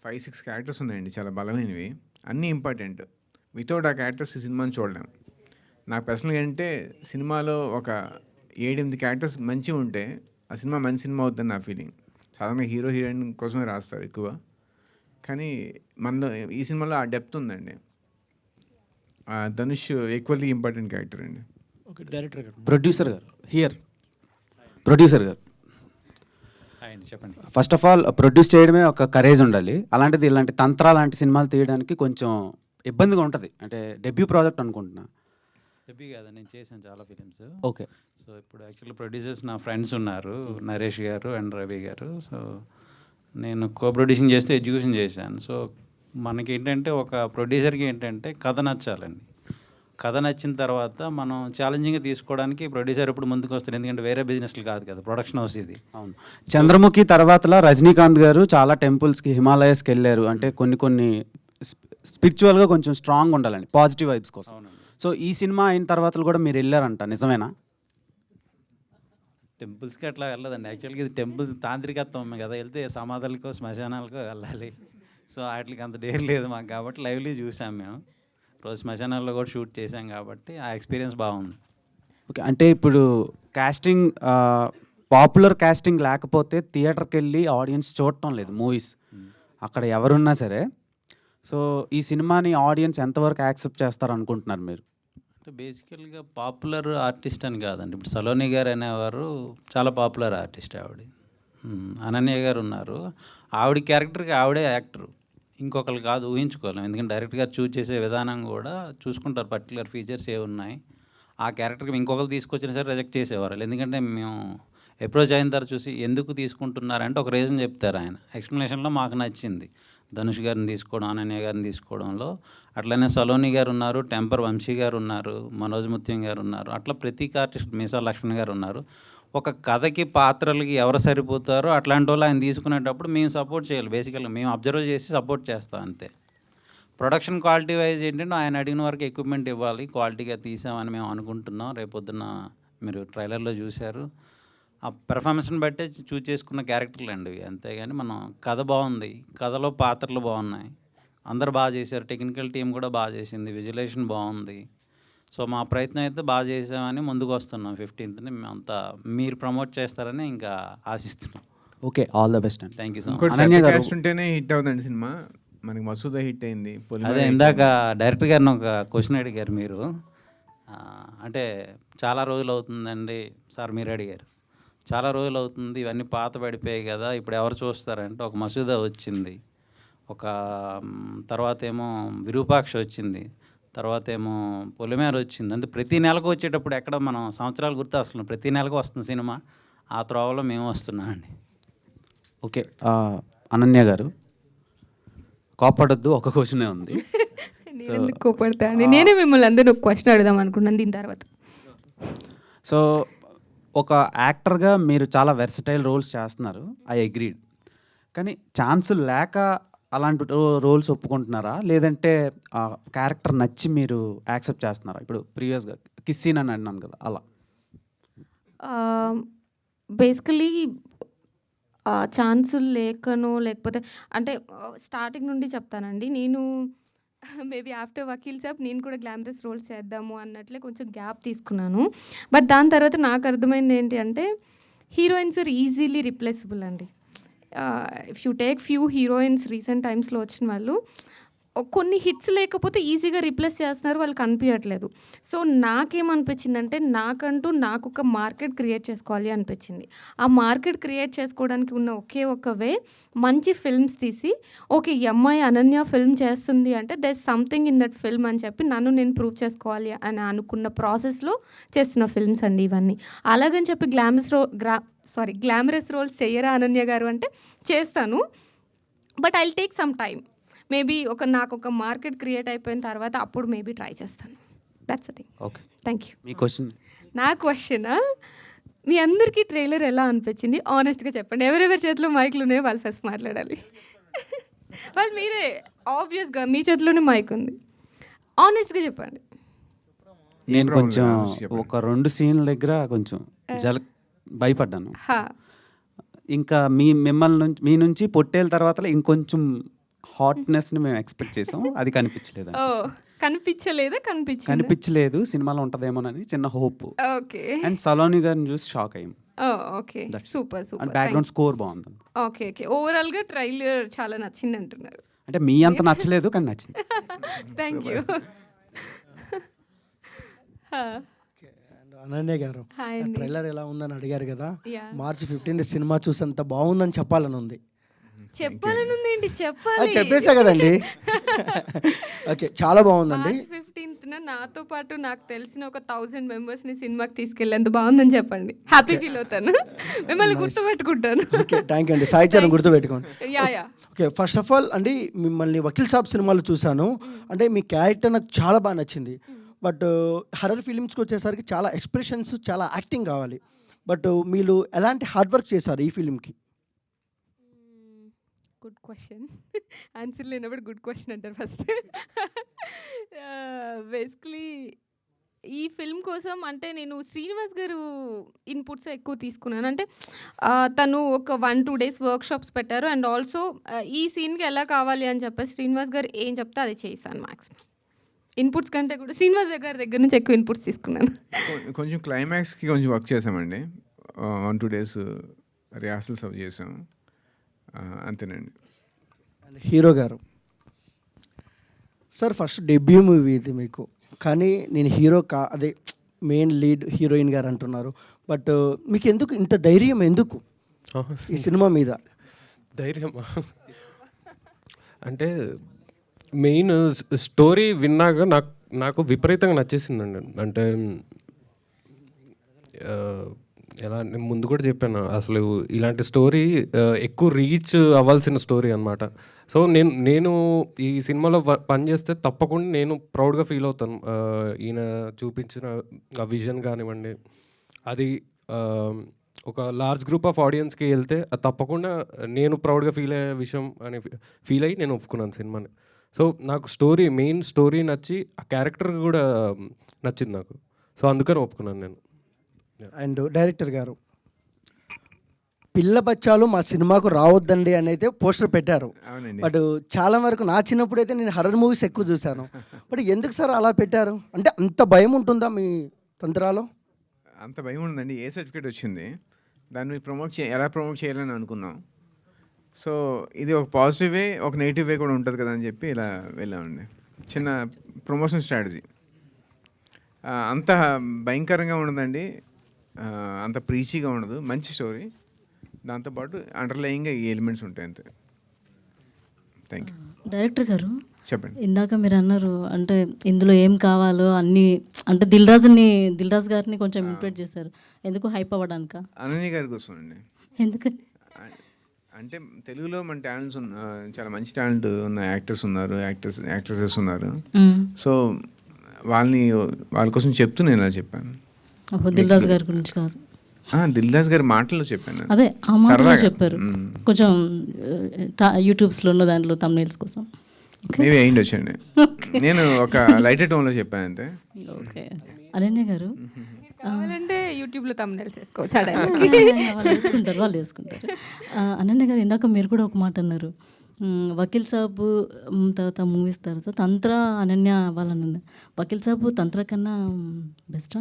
5-6 క్యారెక్టర్స్ ఉన్నాయండి, చాలా బలమైనవి, అన్నీ ఇంపార్టెంట్. వితౌట్ ఆ క్యారెక్టర్స్ ఈ సినిమాని చూడలేం. నాకు పర్సనల్గా ఏంటంటే, సినిమాలో ఒక 7-8 క్యారెక్టర్స్ మంచిగా ఉంటే ఆ సినిమా మంచి సినిమా అవుతుందని నా ఫీలింగ్. సాధారణంగా హీరో హీరోయిన్ కోసమే రాస్తారు ఎక్కువ, కానీ మనలో ఈ సినిమాలో ఆ డెప్త్ ఉందండి. ధనుష్ ఈక్వల్లీ ఇంపార్టెంట్ క్యారెక్టర్ అండి. ఓకే, డైరెక్టర్ గారు, ప్రొడ్యూసర్ గారు హియర్, ప్రొడ్యూసర్ గారు చెప్పండి. ఫస్ట్ ఆఫ్ ఆల్ ప్రొడ్యూస్ చేయడమే ఒక కరేజ్ ఉండాలి. అలాంటిది ఇలాంటి తంత్ర లాంటి సినిమాలు తీయడానికి కొంచెం ఇబ్బందిగా ఉంటుంది. అంటే డెబ్యూ ప్రాజెక్ట్ అనుకుంటున్నా. డెబ్యూ కాదు, నేను చేశాను చాలా ఫిలిమ్స్. ఓకే. సో ఇప్పుడు యాక్చువల్లీ ప్రొడ్యూసర్స్ నా ఫ్రెండ్స్ ఉన్నారు, నరేష్ గారు అండ్ రవి గారు. సో నేను కో ప్రొడ్యూసింగ్ చేస్తూ ఎడ్యుకేషన్ చేశాను. సో మనకి ఏంటంటే ఒక ప్రొడ్యూసర్కి ఏంటంటే కథ నచ్చాలండి. కథ నచ్చిన తర్వాత మనం ఛాలెంజింగ్గా తీసుకోవడానికి ప్రొడ్యూసర్ ఇప్పుడు ముందుకు వస్తారు. ఎందుకంటే వేరే బిజినెస్లు కాదు కదా, ప్రొడక్షన్ హౌస్ ఇది. అవును. చంద్రముఖి తర్వాతలా రజనీకాంత్ గారు చాలా టెంపుల్స్కి, హిమాలయస్కి వెళ్ళారు. అంటే కొన్ని స్పిరిచువల్గా కొంచెం స్ట్రాంగ్ ఉండాలండి, పాజిటివ్ వైబ్స్ కోసం. సో ఈ సినిమా అయిన తర్వాత కూడా మీరు వెళ్ళారంట, నిజమేనా? టెంపుల్స్కి అట్లా వెళ్ళదండి. యాక్చువల్గా ఇది టెంపుల్స్ తాంత్రికత్వం కదా, వెళ్తే సమాధులకో శ్మశానాలకో వెళ్ళాలి. సో వాటికి అంత డేర్ లేదు మాకు, కాబట్టి లైవ్లీ చూసాం మేము. రోజు శ్మశానాల్లో కూడా షూట్ చేసాం కాబట్టి ఆ ఎక్స్పీరియన్స్ బాగుంది. ఓకే. అంటే ఇప్పుడు కాస్టింగ్, పాపులర్ కాస్టింగ్ లేకపోతే థియేటర్కి వెళ్ళి ఆడియన్స్ చూడటం లేదు మూవీస్, అక్కడ ఎవరున్నా సరే. సో ఈ సినిమాని ఆడియన్స్ ఎంతవరకు యాక్సెప్ట్ చేస్తారు అనుకుంటున్నారు మీరు? అంటే బేసికల్గా పాపులర్ ఆర్టిస్ట్ అని కాదండి. ఇప్పుడు సలోని గారు అనేవారు చాలా పాపులర్ ఆర్టిస్ట్. ఆవిడ అనన్య గారు ఉన్నారు, ఆవిడ క్యారెక్టర్కి ఆవిడే యాక్టరు, ఇంకొకరు కాదు, ఊహించుకోలేం. ఎందుకంటే డైరెక్ట్ గారు చూస్ చేసే విధానం కూడా చూసుకుంటారు, పర్టికులర్ ఫీచర్స్ ఏ ఉన్నాయి. ఆ క్యారెక్టర్కి ఇంకొకరు తీసుకొచ్చినా సరే రిజెక్ట్ చేసేవారు. ఎందుకంటే మేము అప్రోచ్ అయిన తర్వాత చూసి ఎందుకు తీసుకుంటున్నారంటే ఒక రీజన్ చెప్తారు ఆయన. ఎక్స్ప్లెనేషన్లో మాకు నచ్చింది ధనుష్ గారిని తీసుకోవడం, అనన్య గారిని తీసుకోవడంలో. అట్లనే సలోని గారు ఉన్నారు, టెంపర్ వంశీ గారు ఉన్నారు, మనోజ్ ముత్యం గారు ఉన్నారు. అట్లా ప్రతి ఆర్టిస్ట్, మీసా లక్ష్మణ్ గారు ఉన్నారు. ఒక కథకి పాత్రలకి ఎవరు సరిపోతారో అట్లాంటి వాళ్ళు ఆయన తీసుకునేటప్పుడు మేము సపోర్ట్ చేయాలి. బేసికల్గా మేము అబ్జర్వ్ చేసి సపోర్ట్ చేస్తాం అంతే. ప్రొడక్షన్ క్వాలిటీ వైజ్ ఏంటంటే ఆయన అడిగిన వరకు ఎక్విప్మెంట్ ఇవ్వాలి, క్వాలిటీగా తీసామని మేము అనుకుంటున్నాం. రేపొద్దున మీరు ట్రైలర్లో చూశారు, ఆ పెర్ఫార్మెన్స్ని బట్టే చూస్ చేసుకున్న క్యారెక్టర్లు అండి ఇవి. అంతేగాని మనం కథ బాగుంది, కథలో పాత్రలు బాగున్నాయి, అందరు బాగా చేశారు, టెక్నికల్ టీం కూడా బాగా చేసింది, విజువలైజేషన్ బాగుంది. సో మా ప్రయత్నం అయితే బాగా చేసామని ముందుకు వస్తున్నాం. 15th మేమంతా మీరు ప్రమోట్ చేస్తారని ఇంకా ఆశిస్తున్నాం. ఓకే, ఆల్ ద బెస్ట్ అండి. Thank you so much. ఇంకోటి క్యాస్ట్ ఉంటేనే హిట్ అవుతుంది సినిమా. మనకి మసూదా హిట్ అయింది. అదే ఇందాక డైరెక్టర్ గారిని ఒక క్వశ్చన్ అడిగారు మీరు, అంటే చాలా రోజులు అవుతుందండి సార్, మీరు అడిగారు చాలా రోజులు అవుతుంది, ఇవన్నీ పాత పడిపోయాయి కదా, ఇప్పుడు ఎవరు చూస్తారంటే ఒక మసూదా వచ్చింది, ఒక తర్వాత ఏమో విరూపాక్ష వచ్చింది, తర్వాత ఏమో పొలిమేర వచ్చింది. అంటే ప్రతి నెలకు వచ్చేటప్పుడు ఎక్కడ మనం సంవత్సరాలు గుర్తు వస్తున్నాం, ప్రతి నెలకు వస్తుంది సినిమా. ఆ త్రోవలో మేము వస్తున్నామండి. ఓకే. అనన్య గారు కోపడొద్దు, ఒక క్వశ్చనే ఉంది. నేను కోపడతా అండి, నేనే మిమ్మల్ని అందరూ ఒక క్వశ్చన్ అడుగుదాం అనుకున్నాను దీని తర్వాత. సో ఒక యాక్టర్గా మీరు చాలా వెర్సటైల్ రోల్స్ చేస్తున్నారు, ఐ అగ్రీడ్. కానీ ఛాన్స్ లేక అలాంటి రోల్స్ ఒప్పుకుంటున్నారా, లేదంటే ఆ క్యారెక్టర్ నచ్చి మీరు యాక్సెప్ట్ చేస్తున్నారా? ఇప్పుడు ప్రీవియస్గా కిస్ సీన్ అని అన్నాను కదా, అలా. బేసికలీ ఛాన్సులు లేకనో లేకపోతే అంటే స్టార్టింగ్ నుండి చెప్తానండి. నేను మేబీ ఆఫ్టర్ వకీల్ సాబ్ నేను కూడా గ్లామరస్ రోల్స్ చేద్దాము అన్నట్లే కొంచెం గ్యాప్ తీసుకున్నాను. బట్ దాని తర్వాత నాకు అర్థమైంది ఏంటి అంటే హీరోయిన్స్ ఆర్ ఈజీలీ రిప్లేసబుల్ అండి. If you take few heroines recent టైమ్స్లో వచ్చిన వాళ్ళు కొన్ని హిట్స్ లేకపోతే ఈజీగా రీప్లేస్ చేస్తున్నారు, వాళ్ళకి అనిపించట్లేదు. సో నాకేమనిపించిందంటే నాకు ఒక మార్కెట్ క్రియేట్ చేసుకోవాలి అనిపించింది. ఆ మార్కెట్ క్రియేట్ చేసుకోవడానికి ఉన్న ఒకే ఒక వే మంచి ఫిల్మ్స్ తీసి, ఓకే ఈ అమ్మాయి అనన్య ఫిల్మ్ చేస్తుంది అంటే there something in that film అని చెప్పి నన్ను నేను ప్రూవ్ చేసుకోవాలి అని అనుకున్న ప్రాసెస్లో చేస్తున్న ఫిల్మ్స్ అండి ఇవన్నీ. అలాగని చెప్పి గ్లామరస్ రోల్స్ చెయ్యరా అనన్య గారు అంటే చేస్తాను, but I'll take some time. Maybe నాకు ఒక మార్కెట్ క్రియేట్ అయిపోయిన తర్వాత అప్పుడు మేబీ ట్రై చేస్తాను. That's the thing. Okay, thank you. Me question. నా క్వశ్చన్, మీ అందరికీ ట్రైలర్ ఎలా అనిపించింది ఆనెస్ట్గా చెప్పండి. ఎవరెవరి చేతిలో మైక్లు ఉన్నాయో వాళ్ళు ఫస్ట్ మాట్లాడాలి. వాళ్ళు మీరే, ఆబ్వియస్గా మీ చేతిలోనే మైక్ ఉంది, ఆనెస్ట్గా చెప్పండి. నేను కొంచెం ఒక 2 సీన్ల దగ్గర కొంచెం భయపడ్డాను. ఇంకా మీ నుంచి పొట్టేల తర్వాత ఇంకొంచెం హాట్నెస్ని మేము ఎక్స్పెక్ట్ చేసాం, అది కనిపించలేదు. కనిపించలేదు, సినిమాలో ఉంటుందేమోనని చిన్న హోప్. ఓకే. అండ్ సలోని గారిని చూసి షాక్ అయ్యాం. Okay, super super. Background score బాగుంది. ఓకే ఓకే, ఓవరాల్గా ట్రైలర్ చాలా నచ్చింది అంటున్నారు. అంటే మీ అంత నచ్చలేదు కానీ నచ్చింది. Thank you. అనన్య గారు, హాయ్ ఆ అండి. ట్రైలర్ ఎలా ఉందని అడిగారు కదా, Yeah. మార్చి 15 సినిమా చూసేంత బాగుందని చెప్పాలని ఉంది. చెప్పాలని ఉందేంటి? అది చెప్పాలి. చెప్పేసా కదండి. ఓకే, చాలా బాగుందండి. మార్చ్ 15న నాతో పాటు నాకు తెలిసిన ఒక 1000 మెంబర్స్ని సినిమాకి తీసుకెళ్ళేంత బాగుందని చెప్పండి. హ్యాపీ ఫీల్ అవుతాను. మిమ్మల్ని గుర్తుపెట్టుకుంటాను. ఓకే, థ్యాంక్ యూ అండి. సాయి చరణ్ గుర్తుపెట్టుకోండి. Yeah. Okay, first of all అండి, మిమ్మల్ని వకీల్ సాబ్ సినిమాలో చూశాను. అంటే మీ క్యారెక్టర్ నాకు చాలా బాగా నచ్చింది. బట్ హర్రర్ ఫిలిమ్స్కి వచ్చేసరికి చాలా ఎక్స్ప్రెషన్స్, చాలా యాక్టింగ్ కావాలి. బట్ మీరు ఎలాంటి హార్డ్ వర్క్ చేశారు ఈ ఫిలింకి? Good question. ఆన్సర్ లేనప్పుడు గుడ్ క్వశ్చన్ అంటారు ఫస్ట్. బేసిక్లీ ఈ ఫిల్మ్ కోసం అంటే నేను శ్రీనివాస్ గారు ఇన్పుట్స్ ఎక్కువ తీసుకున్నాను. అంటే తను ఒక 1-2 డేస్ వర్క్షాప్స్ పెట్టారు. అండ్ ఆల్సో ఈ సీన్కి ఎలా కావాలి అని చెప్పేసి శ్రీనివాస్ గారు ఏం చెప్తే అది చేశాను. మ్యాక్సిమం ఇన్పుట్స్ కంటే కూడా శ్రీనివాస్ గారి దగ్గర నుంచి ఎక్కువ ఇన్పుట్స్ తీసుకున్నాను. కొంచెం క్లైమాక్స్కి కొంచెం వర్క్ చేసామండి. 1-2 డేస్ రిహార్సల్స్ అవి చేసాం, అంతేనండి. హీరో గారు సార్, ఫస్ట్ డెబ్యూ మూవీ ఇది మీకు, కానీ నేను హీరో అదే మెయిన్ లీడ్ హీరోయిన్ గారు అంటున్నారు. బట్ మీకు ఎందుకు ఇంత ధైర్యం, ఎందుకు ఈ సినిమా మీద ధైర్యమా అంటే మెయిన్ స్టోరీ విన్నాక నాకు విపరీతంగా నచ్చేసిందండి. అంటే ఎలా నేను ముందు కూడా చెప్పాను, అసలు ఇలాంటి స్టోరీ ఎక్కువ రీచ్ అవ్వాల్సిన స్టోరీ అనమాట. సో నేను ఈ సినిమాలో పనిచేస్తే తప్పకుండా నేను ప్రౌడ్గా ఫీల్ అవుతాను. ఈయన చూపించిన ఆ విజన్ కానివ్వండి, అది ఒక లార్జ్ గ్రూప్ ఆఫ్ ఆడియన్స్కి వెళ్తే అది తప్పకుండా నేను ప్రౌడ్గా ఫీల్ అయ్యే విషయం అని ఫీల్ అయ్యి నేను ఒప్పుకున్నాను సినిమాని. సో నాకు మెయిన్ స్టోరీ నచ్చి ఆ క్యారెక్టర్ కూడా నచ్చింది నాకు. సో అందుకని ఒప్పుకున్నాను నేను. అండ్ డైరెక్టర్ గారు, పిల్ల బచ్చాలు మా సినిమాకు రావద్దండి అని అయితే పోస్టర్ పెట్టారు. బట్ చాలా వరకు నా చిన్నప్పుడు అయితే నేను హర్రర్ మూవీస్ ఎక్కువ చూశాను. బట్ ఎందుకు సార్ అలా పెట్టారు? అంటే అంత భయం ఉంటుందా మీ తంత్రాలో? అంత భయం ఉందండి. ఏ సర్టిఫికేట్ వచ్చింది, దాన్ని ఎలా ప్రమోట్ చేయాలని అనుకున్నాం. సో ఇది ఒక పాజిటివ్ వే, ఒక నెగిటివ్ వే కూడా ఉంటుంది కదా అని చెప్పి ఇలా వెళ్ళామండి. చిన్న ప్రమోషన్ స్ట్రాటజీ. అంత భయంకరంగా ఉండదండి, అంత ప్రీచీగా ఉండదు, మంచి స్టోరీ. దాంతోపాటు అండర్లయింగ్గా ఈ ఎలిమెంట్స్ ఉంటాయి, అంతే. Thank you. డైరెక్టర్ గారు, చెప్పండి. ఇందాక మీరు అన్నారు అంటే ఇందులో ఏం కావాలో అన్నీ, అంటే దిల్రాజ్ గారిని కొంచెం ఇంప్రెట్ చేశారు. ఎందుకు హైప్ అవ్వడానిక? అనన్య గారి కోసం అండి. ఎందుకని అంటే తెలుగులో మన టాలెంట్స్ చాలా మంచి టాలెంట్ ఉన్న యాక్టర్స్ ఉన్నారు, యాక్ట్రెసెస్ ఉన్నారు. సో వాళ్ళ కోసం చెప్తూ నేను ఇలా చెప్పాను. దిల్రాజ్ గారి గురించి కాదు, దిల్రాజ్ గారి మాటల్లో చెప్పాను. అదే ఆ మాటలో చెప్పారు. కొంచెం యూట్యూబ్స్లో ఉన్న దాంట్లో తమ్నైల్స్ కోసం మేబీ అయ్యిండి వచ్చండి. నేను ఒక లైటర్ టోన్లో చెప్పాను అంతే. ఓకే. అనన్య గారు, కావాలంటే యూట్యూబ్లో తమ్నైల్స్ వేసుకోవచ్చు. వాళ్ళు వేసుకుంటారు. అనన్య గారు, ఇందాక మీరు కూడా ఒక మాట అన్నారు, వకీల్ సాబ్ తర్వాత మూవీస్ తర్వాత తంత్ర అనన్య వాళ్ళని ఉంది. వకీల్ సాబ్ తంత్ర కన్నా బెస్టా?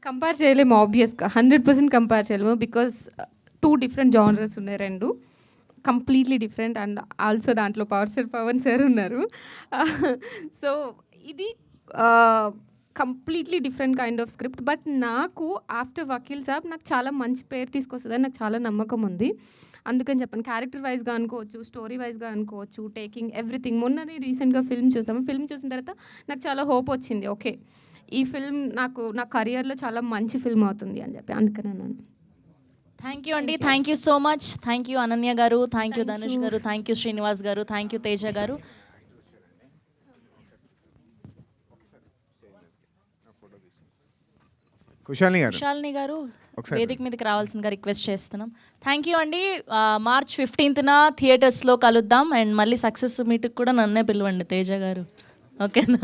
కంపేర్ చేయలేము, ఆబ్వియస్గా 100% కంపేర్ చేయలేము. బికాస్ 2 డిఫరెంట్ జానర్స్ ఉన్నాయి, 2 కంప్లీట్లీ డిఫరెంట్. అండ్ ఆల్సో దాంట్లో పవన్ సార్ ఉన్నారు. సో ఇది completely different kind of script. But నాకు ఆఫ్టర్ వకీల్ సాబ్ నాకు చాలా మంచి పేరు తీసుకొస్తుందని నాకు చాలా నమ్మకం ఉంది. అందుకని చెప్పాను, క్యారెక్టర్ వైజ్గా అనుకోవచ్చు, స్టోరీ వైజ్గా అనుకోవచ్చు, టేకింగ్ ఎవ్రీథింగ్. మొన్ననే రీసెంట్గా ఫిల్మ్ చూసాము. ఫిల్మ్ చూసిన తర్వాత నాకు చాలా హోప్ వచ్చింది, ఓకే ఈ ఫిల్మ్ నా కెరియర్లో చాలా మంచి ఫిల్మ్ అవుతుంది అని చెప్పి. అందుకని అన్నాను. థ్యాంక్ యూ అండి, thank you so much. Thank you Ananya గారు, థ్యాంక్ యూ ధనుష్ గారు, థ్యాంక్ యూ శ్రీనివాస్ గారు, థ్యాంక్ యూ తేజ గారు. కుశాలిని గారు వేదిక మీదకి రావాల్సిందిగా రిక్వెస్ట్ చేస్తున్నాం. థ్యాంక్ యూ అండి. మార్చ్ 15న థియేటర్స్లో కలుద్దాం. అండ్ మళ్ళీ సక్సెస్ మీట్కి కూడా నన్నే పిలవండి తేజ గారు, ఓకేనా?